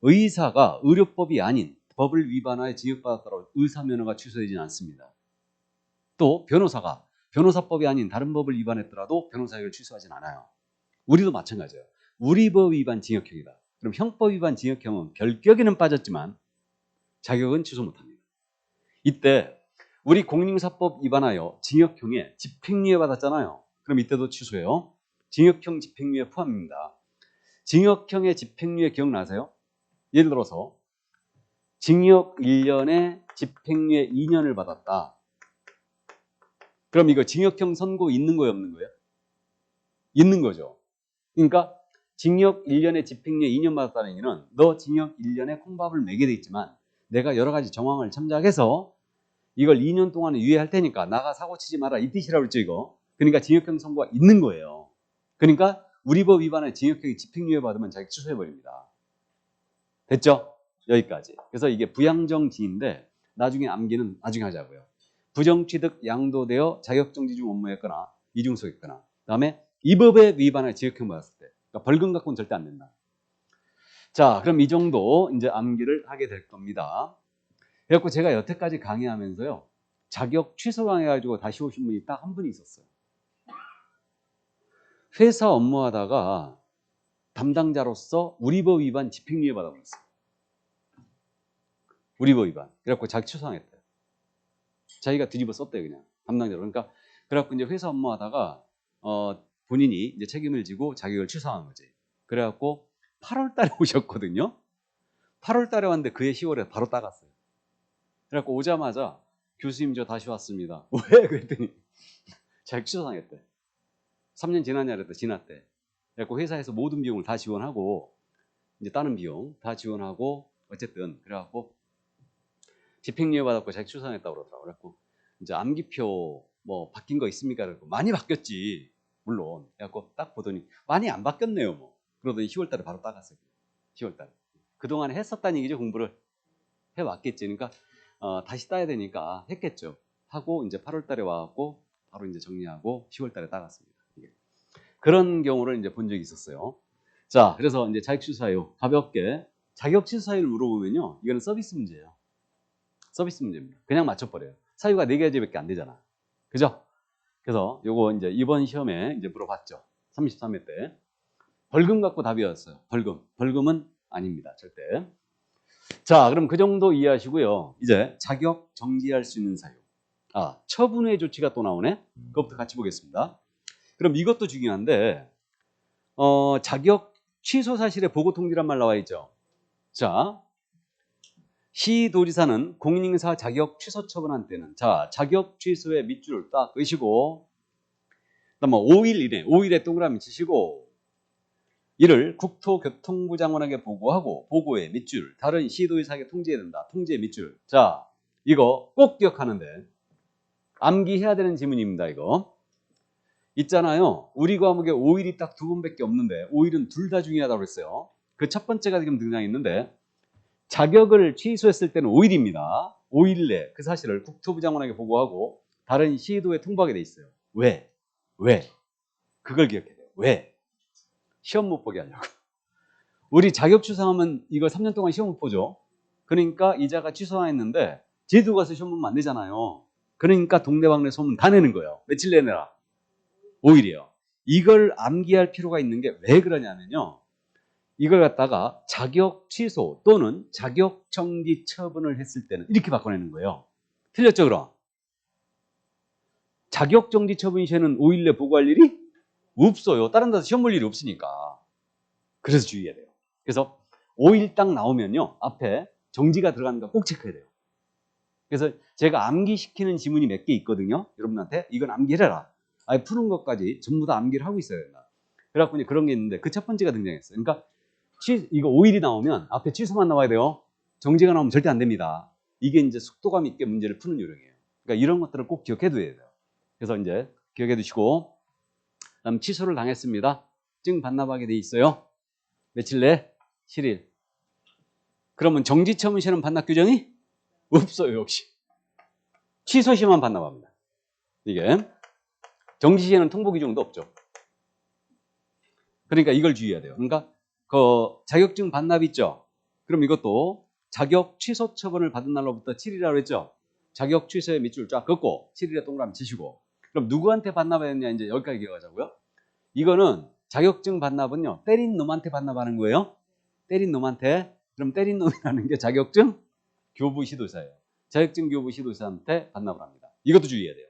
의사가 의료법이 아닌 법을 위반하여 징역받았다고 의사 면허가 취소되지는 않습니다. 또 변호사가 변호사법이 아닌 다른 법을 위반했더라도 변호사 자격을 취소하진 않아요. 우리도 마찬가지예요. 우리 법 위반 징역형이다. 그럼 형법 위반 징역형은 결격에는 빠졌지만 자격은 취소 못합니다. 이때 우리 공인중개사법 위반하여 징역형에 집행유예 받았잖아요. 그럼 이때도 취소해요. 징역형 집행유예 포함입니다. 징역형의 집행유예 기억나세요? 예를 들어서 징역 1년에 집행유예 2년을 받았다. 그럼 이거 징역형 선고 있는 거예요, 없는 거예요? 있는 거죠. 그러니까 징역 1년에 집행유예 2년 받았다는 얘기는 너 징역 1년에 콩밥을 매게 돼 있지만 내가 여러 가지 정황을 참작해서 이걸 2년 동안에 유예할 테니까 나가 사고 치지 마라 이 뜻이라고 그랬죠 이거. 그러니까 징역형 선고가 있는 거예요. 그러니까 우리 법 위반에 징역형이 집행유예 받으면 자기 취소해버립니다. 됐죠? 여기까지. 그래서 이게 부양정지인데 나중에 암기는 나중에 하자고요. 부정취득 양도되어 자격정지 중 업무했거나 이중소했거나 그 다음에 이 법에 위반해 징역형 받았을 때 그러니까 벌금 갖고는 절대 안 된다. 자, 그럼 이 정도 이제 암기를 하게 될 겁니다. 그래갖고 제가 여태까지 강의하면서요 자격 취소 강의해가지고 다시 오신 분이 딱 한 분이 있었어요. 회사 업무하다가 담당자로서 우리 법 위반 집행유예 받아버렸어요. 우리 법 위반. 그래갖고 자기 취소당했대요. 자기가 뒤집어 썼대요 그냥 담당자로. 그러니까 그래갖고 이제 회사 업무하다가 본인이 이제 책임을 지고 자격을 취소한 거지. 그래갖고 8월달에 오셨거든요. 8월달에 왔는데 그해 10월에 바로 따갔어요. 그래갖고 오자마자 교수님 저 다시 왔습니다. 왜? 그랬더니 자격 취소당했대. 3년 지났냐 그랬더니 지났대. 그래갖고 회사에서 모든 비용을 다 지원하고 이제 다른 비용 다 지원하고 어쨌든 그래갖고 집행유예 받았고 자격 취소당했다고 그러더라고. 그래갖고 이제 암기표 뭐 바뀐 거 있습니까? 그래갖고 많이 바뀌었지 물론. 그래갖고 딱 보더니 많이 안 바뀌었네요 뭐. 그러더니 10월 달에 바로 따갔어요. 10월 달에. 그동안 했었다는 얘기죠. 공부를 해왔겠지. 그러니까 다시 따야 되니까 했겠죠. 하고 이제 8월 달에 와갖고 바로 이제 정리하고 10월 달에 따갔습니다. 그런 경우를 이제 본 적이 있었어요. 자, 그래서 이제 자격 취소 사유 가볍게 자격 취소 사유를 물어보면요, 이거는 서비스 문제예요. 서비스 문제입니다. 그냥 맞춰버려요. 사유가 4가지밖에 안 되잖아. 그죠? 그래서 요거 이제 이번 시험에 이제 물어봤죠. 33회 때. 벌금 갖고 답이었어요. 벌금은 아닙니다. 절대. 자, 그럼 그 정도 이해하시고요. 이제 자격 정지할 수 있는 사유. 처분의 조치가 또 나오네. 그것부터 같이 보겠습니다. 그럼 이것도 중요한데, 자격 취소 사실의 보고 통지란 말 나와 있죠. 자, 시도지사는 공인인사 자격 취소 처분한 때는, 자, 자격 취소의 밑줄을 딱 끄시고, 그다음 5일 이내, 5일에 동그라미 치시고, 이를 국토교통부 장관에게 보고하고, 보고의 밑줄, 다른 시도지사에게 통지해야 된다. 통지의 밑줄. 자, 이거 꼭 기억하는데, 암기해야 되는 지문입니다. 이거 있잖아요. 우리 과목에 5일이 딱 2번밖에 없는데 5일은 둘 다 중요하다고 그랬어요. 그 첫 번째가 지금 등장했는데, 자격을 취소했을 때는 5일입니다. 5일 내 그 사실을 국토부 장관에게 보고하고 다른 시도에 통보하게 돼 있어요. 왜? 그걸 기억해야 돼요. 왜? 시험 못 보게 하려고. 우리 자격 취소하면 이거 3년 동안 시험 못 보죠. 그러니까 이자가 취소했는데 제도 가서 시험 보면 안 되잖아요. 그러니까 동네방네 소문 다 내는 거예요. 며칠 내내라? 5일이요. 이걸 암기할 필요가 있는 게 왜 그러냐면요, 이걸 갖다가 자격 취소 또는 자격 정지 처분을 했을 때는 이렇게 바꿔내는 거예요. 틀렸죠, 그럼? 자격 정지 처분 시에는 5일 내 보고할 일이 없어요. 다른 데서 시험 볼 일이 없으니까. 그래서 주의해야 돼요. 그래서 5일 딱 나오면요, 앞에 정지가 들어가는가 꼭 체크해야 돼요. 그래서 제가 암기시키는 지문이 몇 개 있거든요. 여러분한테 이건 암기해라. 아예 푸는 것까지 전부 다 암기를 하고 있어야 된다. 그래갖고 이제 그런 게 있는데 그 첫 번째가 등장했어요. 그러니까 이거 5일이 나오면 앞에 취소만 나와야 돼요. 정지가 나오면 절대 안 됩니다. 이게 이제 속도감 있게 문제를 푸는 요령이에요. 그러니까 이런 것들을 꼭 기억해 둬야 돼요. 그래서 이제 기억해 두시고, 그다음 취소를 당했습니다. 증 반납하게 돼 있어요. 며칠 내? 7일. 그러면 정지 처분 시에는 반납 규정이 없어요. 역시 취소 시에만 반납합니다. 이게 정지 시에는 통보 규정도 없죠. 그러니까 이걸 주의해야 돼요. 그러니까 그 자격증 반납 있죠. 그럼 이것도 자격 취소 처분을 받은 날로부터 7일이라고 했죠. 자격 취소의 밑줄 쫙 긋고 7일에 동그라미 치시고, 그럼 누구한테 반납해야 되냐, 이제 여기까지 기억하자고요. 이거는 자격증 반납은요, 때린 놈한테 반납하는 거예요. 때린 놈한테. 그럼 때린 놈이라는 게 자격증 교부 시도사예요. 자격증 교부 시도사한테 반납을 합니다. 이것도 주의해야 돼요.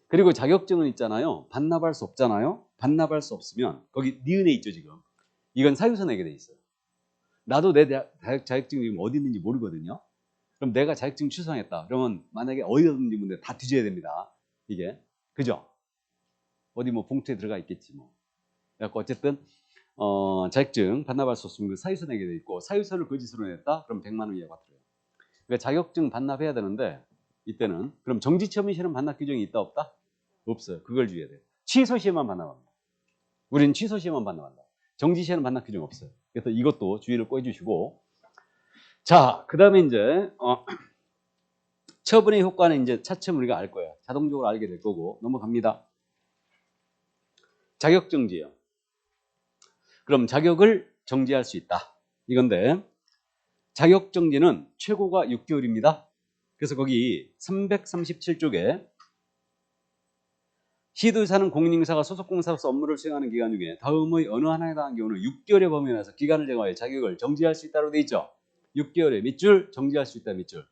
그리고 자격증은 있잖아요, 반납할 수 없잖아요. 반납할 수 없으면 거기 니은에 있죠. 지금 이건 사유서 내게 돼 있어요. 나도 내 자격증이 지금 어디 있는지 모르거든요. 그럼 내가 자격증 취소했다 그러면 만약에 어디든지 문제 다 뒤져야 됩니다. 이게 그죠? 어디 뭐 봉투에 들어가 있겠지 뭐. 그래서 어쨌든 자격증 반납할 수 없으면 그 사유서 내게 돼 있고, 사유서를 거짓으로 냈다 그럼 100만 원 이하가 들어요. 그러니까 자격증 반납해야 되는데 이때는 그럼 정지 처분 시에는 반납 규정이 있다 없다? 없어요. 그걸 주의해야 돼요. 취소 시에만 반납합니다. 우리는 취소 시에만 반납한다. 정지 시에는 반납 규정 없어요. 그래서 이것도 주의를 꼭 해주시고, 자, 그 다음에 이제 처분의 효과는 이제 차츰 우리가 알 거예요. 자동적으로 알게 될 거고 넘어갑니다. 자격 정지요. 그럼 자격을 정지할 수 있다 이건데, 자격 정지는 최고가 6개월입니다. 그래서 거기 337쪽에 시도지사는 공인인사가 소속공사로서 업무를 수행하는 기간 중에 다음의 어느 하나에 해당하는 경우는 6개월의 범위 내에서 기간을 정하여 자격을 정지할 수 있다고 돼 있죠. 6개월의 밑줄 정지할 수 있다 밑줄.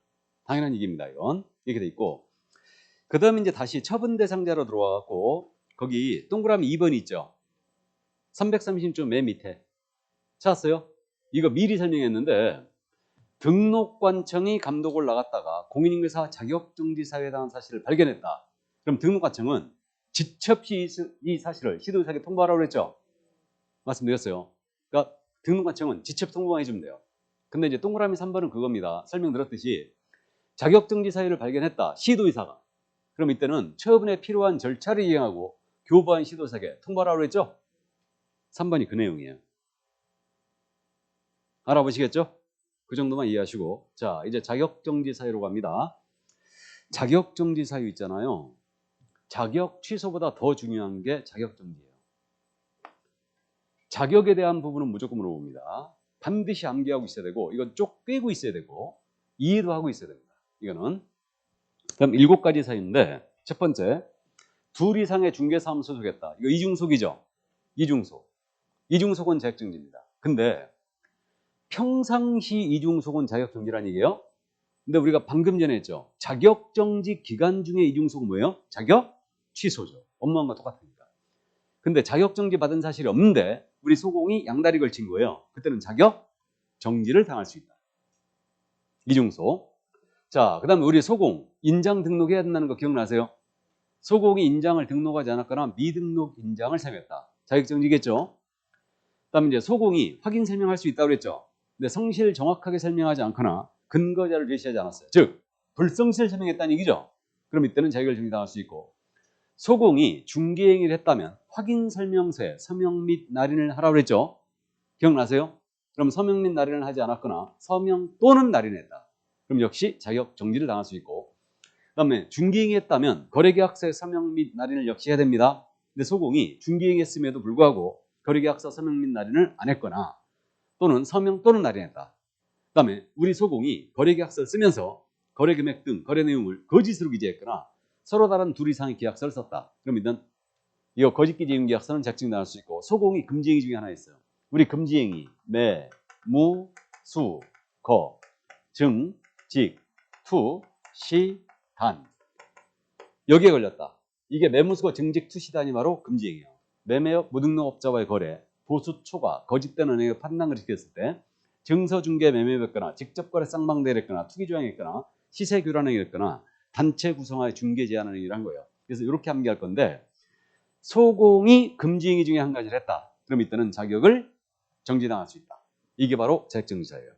당연한 얘기입니다. 이건 이렇게 돼 있고, 그 다음에 이제 다시 처분 대상자로 들어와 갖고 거기 동그라미 2번이 있죠. 330쪽 맨 밑에 찾았어요? 이거 미리 설명했는데, 등록관청이 감독을 나갔다가 공인인사 자격정지사유에 해당한 사실을 발견했다. 그럼 등록관청은 직접 이 사실을 시도지사에게 통보하라고 그랬죠. 말씀드렸어요. 그러니까 등록관청은 직접 통보만 해주면 돼요. 근데 이제 동그라미 3번은 그겁니다. 설명드렸듯이 자격정지 사유를 발견했다, 시도지사가. 그럼 이때는 처분에 필요한 절차를 이행하고 교부한 시도지사에게 통보하라고 그랬죠. 3번이 그 내용이에요. 알아보시겠죠? 그 정도만 이해하시고, 자, 이제 자격정지 사유로 갑니다. 자격정지 사유 있잖아요. 자격 취소보다 더 중요한 게 자격정지예요. 자격에 대한 부분은 무조건 물어봅니다. 반드시 암기하고 있어야 되고, 이건 쪽 빼고 있어야 되고, 이해도 하고 있어야 됩니다. 이거는. 그럼 7가지 사유인데, 첫 번째, 둘 이상의 중개사무소 소속했다. 이거 이중속이죠? 이중속. 이중속은 자격정지입니다. 근데 평상시 이중속은 자격정지란 얘기예요. 근데 우리가 방금 전에 했죠. 자격정지 기간 중에 이중속은 뭐예요? 자격 취소죠. 업무함과 똑같으니까. 근데 자격정지 받은 사실이 없는데 우리 소공이 양다리 걸친 거예요. 그때는 자격정지를 당할 수 있다. 이중속. 자, 그 다음에 우리 소공 인장 등록해야 된다는 거 기억나세요? 소공이 인장을 등록하지 않았거나 미등록 인장을 사용했다. 자격정지겠죠? 그 다음에 이제 소공이 확인 설명할 수 있다고 그랬죠? 근데 성실 정확하게 설명하지 않거나 근거자를 제시하지 않았어요. 즉, 불성실 설명했다는 얘기죠? 그럼 이때는 자격을 정지당할 수 있고, 소공이 중개행위를 했다면 확인 설명서에 서명 및 날인을 하라고 그랬죠? 기억나세요? 그럼 서명 및 날인을 하지 않았거나 서명 또는 날인을 했다. 그럼 역시 자격 정지를 당할 수 있고, 그 다음에 중개행위 했다면 거래계약서에 서명 및 날인을 역시 해야 됩니다. 근데 소공이 중개행위 했음에도 불구하고 거래계약서 서명 및 날인을 안 했거나 또는 서명 또는 날인했다. 그 다음에 우리 소공이 거래계약서를 쓰면서 거래금액 등 거래 내용을 거짓으로 기재했거나 서로 다른 둘 이상의 계약서를 썼다. 그럼 일단 이거 거짓 기재인 계약서는 자격증 나올 수 있고, 소공이 금지행위 중에 하나 있어요. 우리 금지행위 매, 무, 수, 거, 증, 직, 투, 시, 단. 여기에 걸렸다. 이게 매무수거 증직 투시단이 바로 금지행위예요. 매매업 무등록업자와의 거래, 보수 초과, 거짓된 은행의 판단을 지켰을 때 증서 중개 매매했거나 직접 거래 쌍방대를 했거나 투기 조항했거나 시세 교란행위를 했거나 단체 구성하여 중개 제한하는 행위를 한 거예요. 그래서 이렇게 암기할 건데, 소공이 금지행위 중에 한 가지를 했다. 그럼 이때는 자격을 정지당할 수 있다. 이게 바로 자격정지사예요.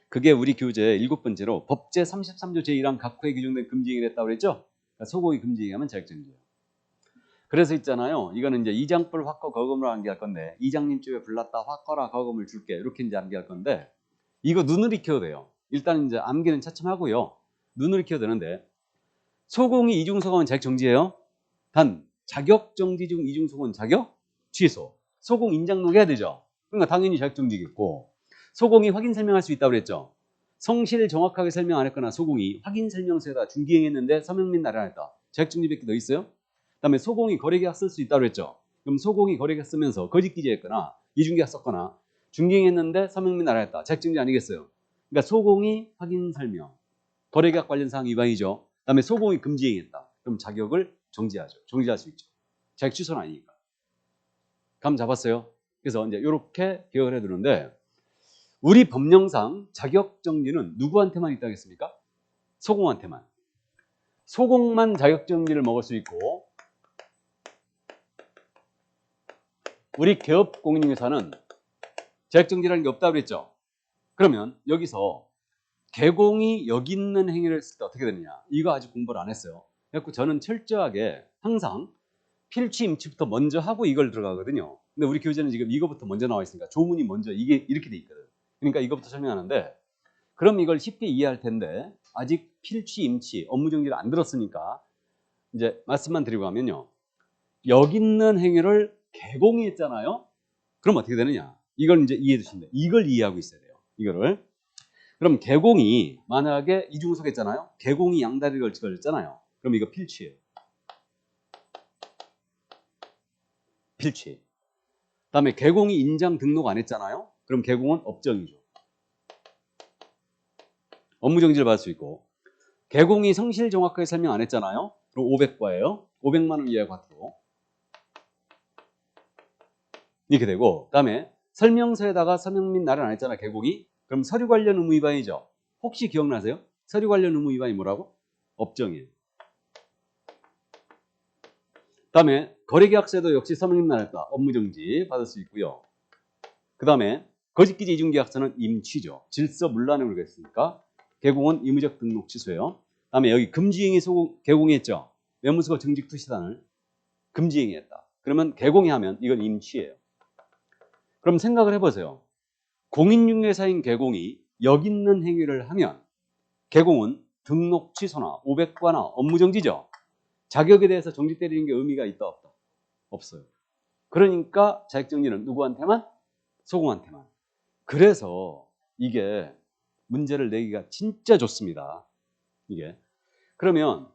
그게 우리 교재 7번째로 법제 33조 제1항 각 호에 규정된 금지행위를 했다고 그랬죠? 그러니까 소공이 금지행위하면 자격정지예요. 그래서 있잖아요. 이거는 이제 이장불 확거 거금으로 암기할 건데, 이장님 집에 불났다 확거라 거금을 줄게. 이렇게 이제 암기할 건데, 이거 눈을 익혀도 돼요. 일단 이제 암기는 차츰하고요. 눈을 익혀도 되는데, 소공이 이중소공은 자격정지예요. 단 자격정지 중 이중소공은 자격 취소. 소공 인장록 해야 되죠. 그러니까 당연히 자격정지겠고, 소공이 확인 설명할 수 있다고 그랬죠. 성실 정확하게 설명 안 했거나 소공이 확인 설명서에다 중기행했는데 서명 및 날을 안 했다. 자격정지밖에 더 있어요? 그다음에 소공이 거래계약 쓸 수 있다고 그랬죠. 그럼 소공이 거래계약 쓰면서 거짓 기재했거나 이중계약 썼거나 중개행했는데 서명 및 날을 안 했다. 자격정지 아니겠어요? 그러니까 소공이 확인 설명, 거래계약 관련 사항 위반이죠. 그다음에 소공이 금지행했다. 그럼 자격을 정지하죠. 정지할 수 있죠. 자격 취소는 아니니까. 감 잡았어요? 그래서 이제 이렇게 기억을 해두는데, 우리 법령상 자격 정지는 누구한테만 있다고 했습니까? 소공한테만. 소공만 자격 정지를 먹을 수 있고, 우리 개업 공인중개사는 자격 정지라는 게 없다고 그랬죠. 그러면 여기서 개공이 여기 있는 행위를 했을 때 어떻게 되느냐, 이거 아직 공부를 안 했어요. 그래서 저는 철저하게 항상 필취 임치부터 먼저 하고 이걸 들어가거든요. 근데 우리 교재는 지금 이거부터 먼저 나와 있으니까 조문이 먼저 이게 이렇게 돼 있거든. 그러니까 이거부터 설명하는데, 그럼 이걸 쉽게 이해할 텐데 아직 필취 임치 업무 정지를 안 들었으니까 이제 말씀만 드리고 가면요, 여기 있는 행위를 개공이 했잖아요. 그럼 어떻게 되느냐, 이걸 이제 이해해 주시면 돼요. 이걸 이해하고 있어야 돼요. 이거를. 그럼 개공이 만약에 이중속 했잖아요. 개공이 양다리 걸쳤잖아요. 그럼 이거 필취예요. 필취. 그다음에 개공이 인장 등록 안 했잖아요. 그럼 개공은 업정이죠. 업무 정지를 받을 수 있고, 개공이 성실 정확하게 설명 안 했잖아요. 그럼 500과예요. 500만 원 이하 과태료. 이렇게 되고, 그다음에 설명서에다가 서명 및 날을 안 했잖아요. 개공이. 그럼 서류 관련 의무 위반이죠. 혹시 기억나세요? 서류 관련 의무 위반이 뭐라고? 업정이에요. 그다음에 거래계약서에도 역시 서명 및 날 했다. 업무 정지 받을 수 있고요. 그다음에 거짓기재 이중계약서는 임취죠. 질서 문란을 걸겠으니까 개공은 의무적 등록 취소예요. 그다음에 여기 금지행위 개공했죠. 매무수거 증직 투시단을 금지행위했다. 그러면 개공이 하면 이건 임치예요. 그럼 생각을 해보세요. 공인중개사인 개공이 여기 있는 행위를 하면 개공은 등록 취소나 오백과나 업무정지죠. 자격에 대해서 정지 때리는 게 의미가 있다 없다? 없어요. 그러니까 자격정지는 누구한테만? 소공한테만. 그래서 이게 문제를 내기가 진짜 좋습니다. 이게. 그러면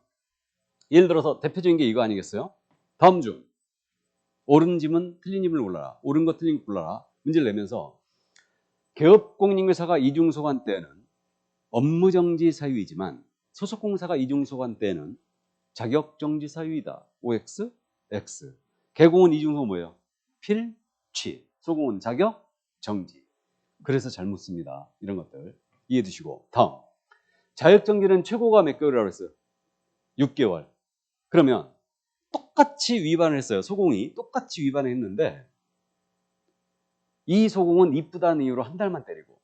예를 들어서 대표적인 게 이거 아니겠어요? 다음 중 옳은 짐은 틀린 짐을 골라라. 옳은 거 틀린 거 골라라. 문제를 내면서 개업공인중개사가 이중소관 때는 업무정지 사유이지만 소속공사가 이중소관 때는 자격정지 사유이다. OX, X. 개공은 이중소 뭐예요? 필취. 소공은 자격정지. 그래서 잘못 씁니다. 이런 것들 이해해 두시고. 다음. 자격정지는 최고가 몇 개월이라고 했어요? 6개월. 그러면 똑같이 위반을 했어요. 소공이 똑같이 위반을 했는데 이 소공은 이쁘다는 이유로 한 달만 때리고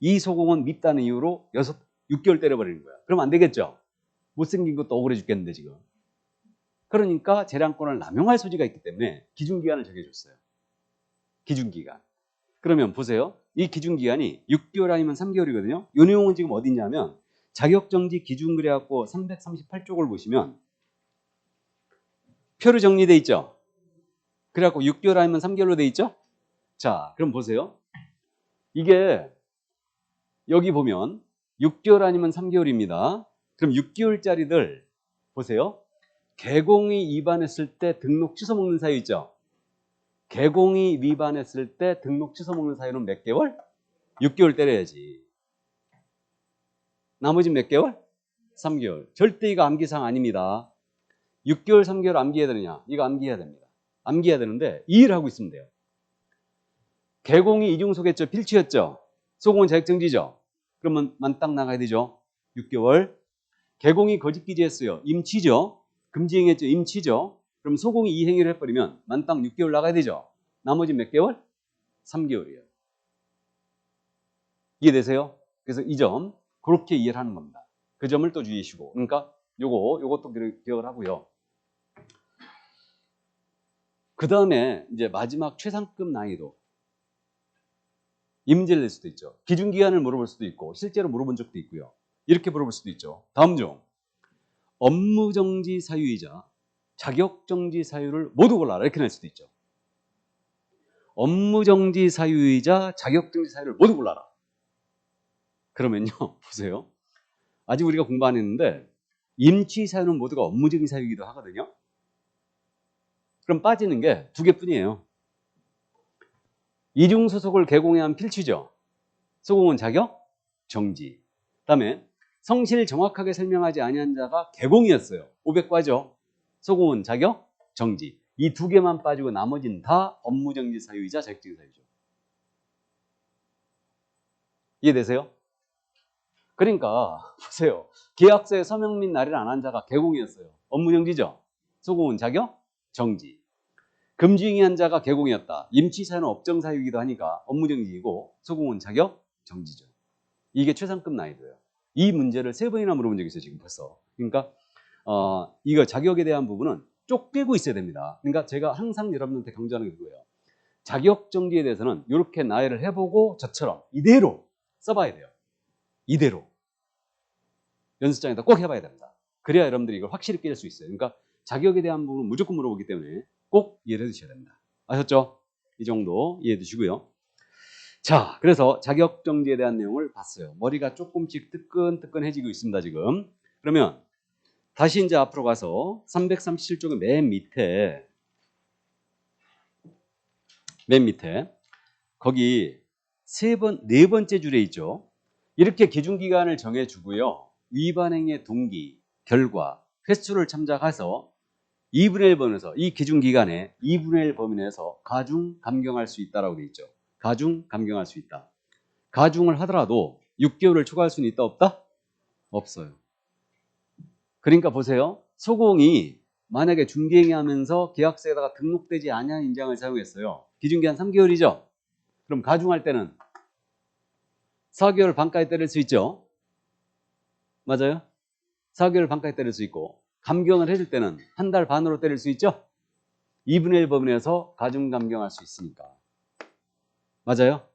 이 소공은 밉다는 이유로 6개월 때려버리는 거야. 그럼 안 되겠죠? 못생긴 것도 억울해 죽겠는데 지금. 그러니까 재량권을 남용할 소지가 있기 때문에 기준기간을 정해줬어요. 기준기간. 그러면 보세요. 이 기준기간이 6개월 아니면 3개월이거든요. 요 내용은 지금 어디 있냐면 자격정지 기준 그래갖고 338쪽을 보시면 표로 정리돼 있죠. 그래갖고 6개월 아니면 3개월로 돼 있죠. 자, 그럼 보세요. 이게 여기 보면 6개월 아니면 3개월입니다. 그럼 6개월짜리들 보세요. 개공이 위반했을 때 등록 취소 먹는 사유 있죠. 개공이 위반했을 때 등록 취소 먹는 사유는 몇 개월? 6개월 때려야지. 나머지 몇 개월? 3개월. 절대 이거 암기사항 아닙니다. 6개월, 3개월 암기해야 되느냐? 이거 암기해야 됩니다. 암기해야 되는데 이 일을 하고 있으면 돼요. 개공이 이중소겠죠? 필취였죠? 소공은 자격정지죠? 그러면 만땅 나가야 되죠? 6개월. 개공이 거짓기재했어요. 임치죠? 금지행위했죠? 임치죠? 그럼 소공이 이 행위를 해버리면 만땅 6개월 나가야 되죠? 나머지 몇 개월? 3개월이에요. 이해되세요? 그래서 이 점 그렇게 이해를 하는 겁니다. 그 점을 또 주의하시고. 그러니까 요것도 기억을 하고요. 그 다음에 이제 마지막 최상급 난이도. 임제를 낼 수도 있죠. 기준기간을 물어볼 수도 있고 실제로 물어본 적도 있고요. 이렇게 물어볼 수도 있죠. 다음 중 업무정지 사유이자 자격정지 사유를 모두 골라라 이렇게 낼 수도 있죠. 업무정지 사유이자 자격정지 사유를 모두 골라라. 그러면요 보세요. 아직 우리가 공부 안 했는데 임치 사유는 모두가 업무적인 사유이기도 하거든요. 그럼 빠지는 게 두 개뿐이에요. 이중소속을 개공해야 한 필취죠. 소공은 자격 정지. 그다음에 성실 정확하게 설명하지 아니한 자가 개공이었어요. 500과죠. 소공은 자격 정지. 이 두 개만 빠지고 나머지는 다 업무정지 사유이자 자격정지 사유죠. 이해되세요? 그러니까 보세요. 계약서에 서명 및 날을 안 한 자가 개공이었어요. 업무정지죠. 소공은 자격 정지. 금지행위한 자가 개공이었다. 임치사유는 업정사유이기도 하니까 업무정지이고 소공은 자격 정지죠. 이게 최상급 난이도예요. 이 문제를 3번이나 물어본 적이 있어요. 지금 벌써. 그러니까 이거 자격에 대한 부분은 쪽 빼고 있어야 됩니다. 그러니까 제가 항상 여러분한테 강조하는 게 그거예요. 자격 정지에 대해서는 이렇게 나열을 해보고 저처럼 이대로 써봐야 돼요. 이대로. 연습장에다 꼭 해봐야 됩니다. 그래야 여러분들이 이걸 확실히 깨질 수 있어요. 그러니까 자격에 대한 부분은 무조건 물어보기 때문에 꼭 이해를 해두셔야 됩니다. 아셨죠? 이 정도 이해해 두시고요. 자, 그래서 자격정지에 대한 내용을 봤어요. 머리가 조금씩 뜨끈뜨끈해지고 있습니다, 지금. 그러면 다시 이제 앞으로 가서 337쪽의 맨 밑에 거기 네 번째 줄에 있죠. 이렇게 기준기간을 정해주고요. 위반행위의 동기, 결과, 횟수를 참작해서 2분의 1 범위에서 이 기준기간에 2분의 1 범위 내에서 가중 감경할 수 있다라고 되어 있죠. 가중 감경할 수 있다. 가중을 하더라도 6개월을 초과할 수는 있다 없다? 없어요. 그러니까 보세요. 소공이 만약에 중개행위하면서 계약서에다가 등록되지 않은 인장을 사용했어요. 기준기간 3개월이죠. 그럼 가중할 때는 4개월 반까지 때릴 수 있죠. 맞아요? 4개월 반까지 때릴 수 있고 감경을 해줄 때는 한 달 반으로 때릴 수 있죠. 2분의 1 범위에서 가중감경할 수 있으니까. 맞아요?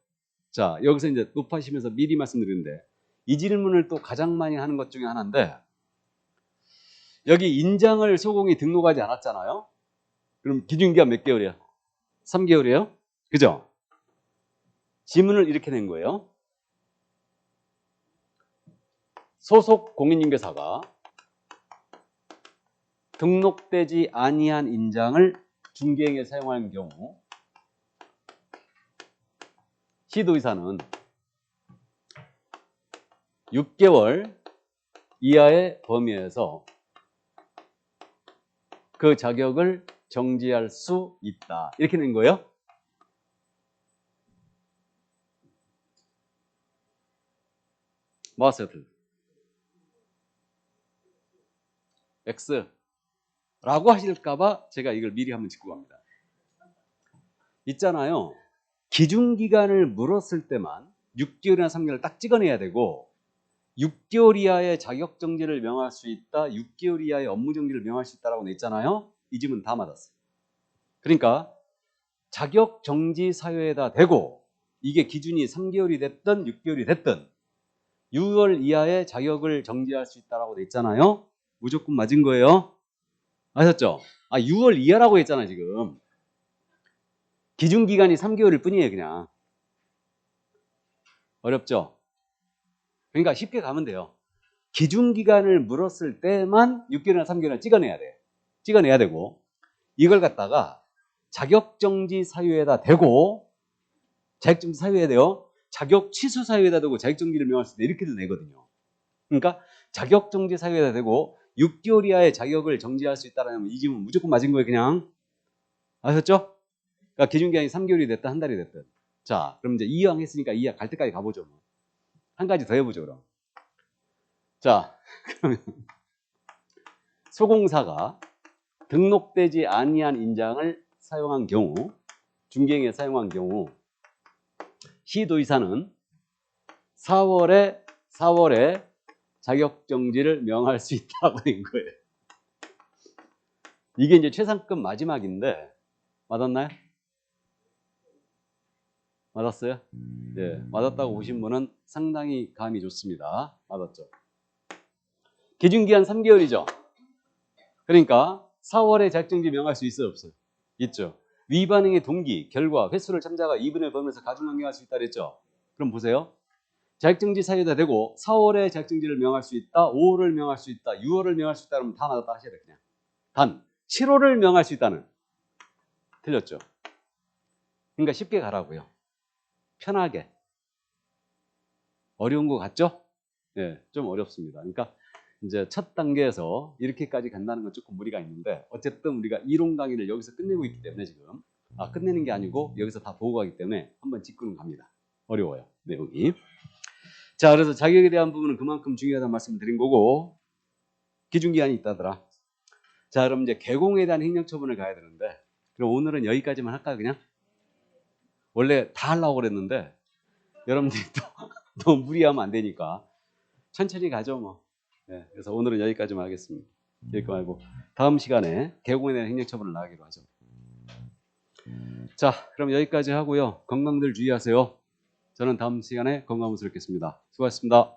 자, 여기서 이제 높아시면서 미리 말씀드리는데 이 질문을 또 가장 많이 하는 것 중에 하나인데 여기 인장을 소공이 등록하지 않았잖아요. 그럼 기준기간 몇 개월이야? 3개월이에요? 그죠? 지문을 이렇게 낸 거예요. 소속 공인중개사가 등록되지 아니한 인장을 중개행에 사용하는 경우 시도의사는 6개월 이하의 범위에서 그 자격을 정지할 수 있다. 이렇게 낸 거예요. 뭐였어요? X 라고 하실까봐 제가 이걸 미리 한번 짚고 갑니다. 있잖아요. 기준기간을 물었을 때만 6개월이나 3개월 딱 찍어내야 되고 6개월 이하의 자격정지를 명할 수 있다. 6개월 이하의 업무정지를 명할 수 있다라고 냈잖아요. 이 질문 다 맞았어요. 그러니까 자격정지 사유에다 대고 이게 기준이 3개월이 됐든 6개월이 됐든 6월 이하의 자격을 정지할 수 있다라고 냈잖아요. 무조건 맞은 거예요. 아셨죠? 6월 이하라고 했잖아요, 지금. 기준기간이 3개월일 뿐이에요, 그냥. 어렵죠? 그러니까 쉽게 가면 돼요. 기준기간을 물었을 때만 6개월이나 3개월이나 찍어내야 돼. 찍어내야 되고, 이걸 갖다가 자격정지 사유에다 대고, 자격정지 사유에 대요. 자격 취소 사유에다 대고 자격정지를 명할 수 있다. 이렇게도 내거든요. 그러니까 자격정지 사유에다 대고 6개월 이하의 자격을 정지할 수 있다라면 이 질문 무조건 맞은 거예요, 그냥. 아셨죠? 그러니까 기준기간이 3개월이 됐든 한 달이 됐든. 자, 그럼 이제 2항 했으니까 2항 갈 때까지 가보죠. 뭐. 한 가지 더 해보죠, 그럼. 자, 그러면 소공사가 등록되지 아니한 인장을 사용한 경우, 중개행에 사용한 경우 시도의사는 4월에 자격정지를 명할 수 있다고 된 거예요. 이게 이제 최상급 마지막인데 맞았나요? 맞았어요? 네, 맞았다고 보신 분은 상당히 감이 좋습니다. 맞았죠? 기준기한 3개월이죠? 그러니까 4월에 자격정지 명할 수 있어요? 없어요? 있죠. 위반행위 동기, 결과, 횟수를 참자가 2분의 1 범위에서 가중감경할 수 있다 그랬죠? 그럼 보세요. 자격정지 사유에다 대고 4월에 자격정지를 명할 수 있다, 5월을 명할 수 있다, 6월을 명할 수 있다 그러면 다 맞았다 하셔야 돼요. 그냥. 단 7월을 명할 수 있다는 틀렸죠. 그러니까 쉽게 가라고요. 편하게. 어려운 거 같죠? 네, 좀 어렵습니다. 그러니까 이제 첫 단계에서 이렇게까지 간다는 건 조금 무리가 있는데 어쨌든 우리가 이론 강의를 여기서 끝내고 있기 때문에 지금 끝내는 게 아니고 여기서 다 보고 가기 때문에 한번 짚고는 갑니다. 어려워요, 내용이. 자, 그래서 자격에 대한 부분은 그만큼 중요하다는 말씀을 드린 거고 기준기한이 있다더라. 자, 그럼 이제 개공에 대한 행정처분을 가야 되는데 그럼 오늘은 여기까지만 할까요, 그냥? 원래 다 하려고 그랬는데 여러분들이 또 너무 무리하면 안 되니까 천천히 가죠, 뭐. 네, 그래서 오늘은 여기까지만 하겠습니다. 여기까지 말고 다음 시간에 개공에 대한 행정처분을 나가기로 하죠. 자, 그럼 여기까지 하고요. 건강들 주의하세요. 저는 다음 시간에 건강하면서 뵙겠습니다. 수고하셨습니다.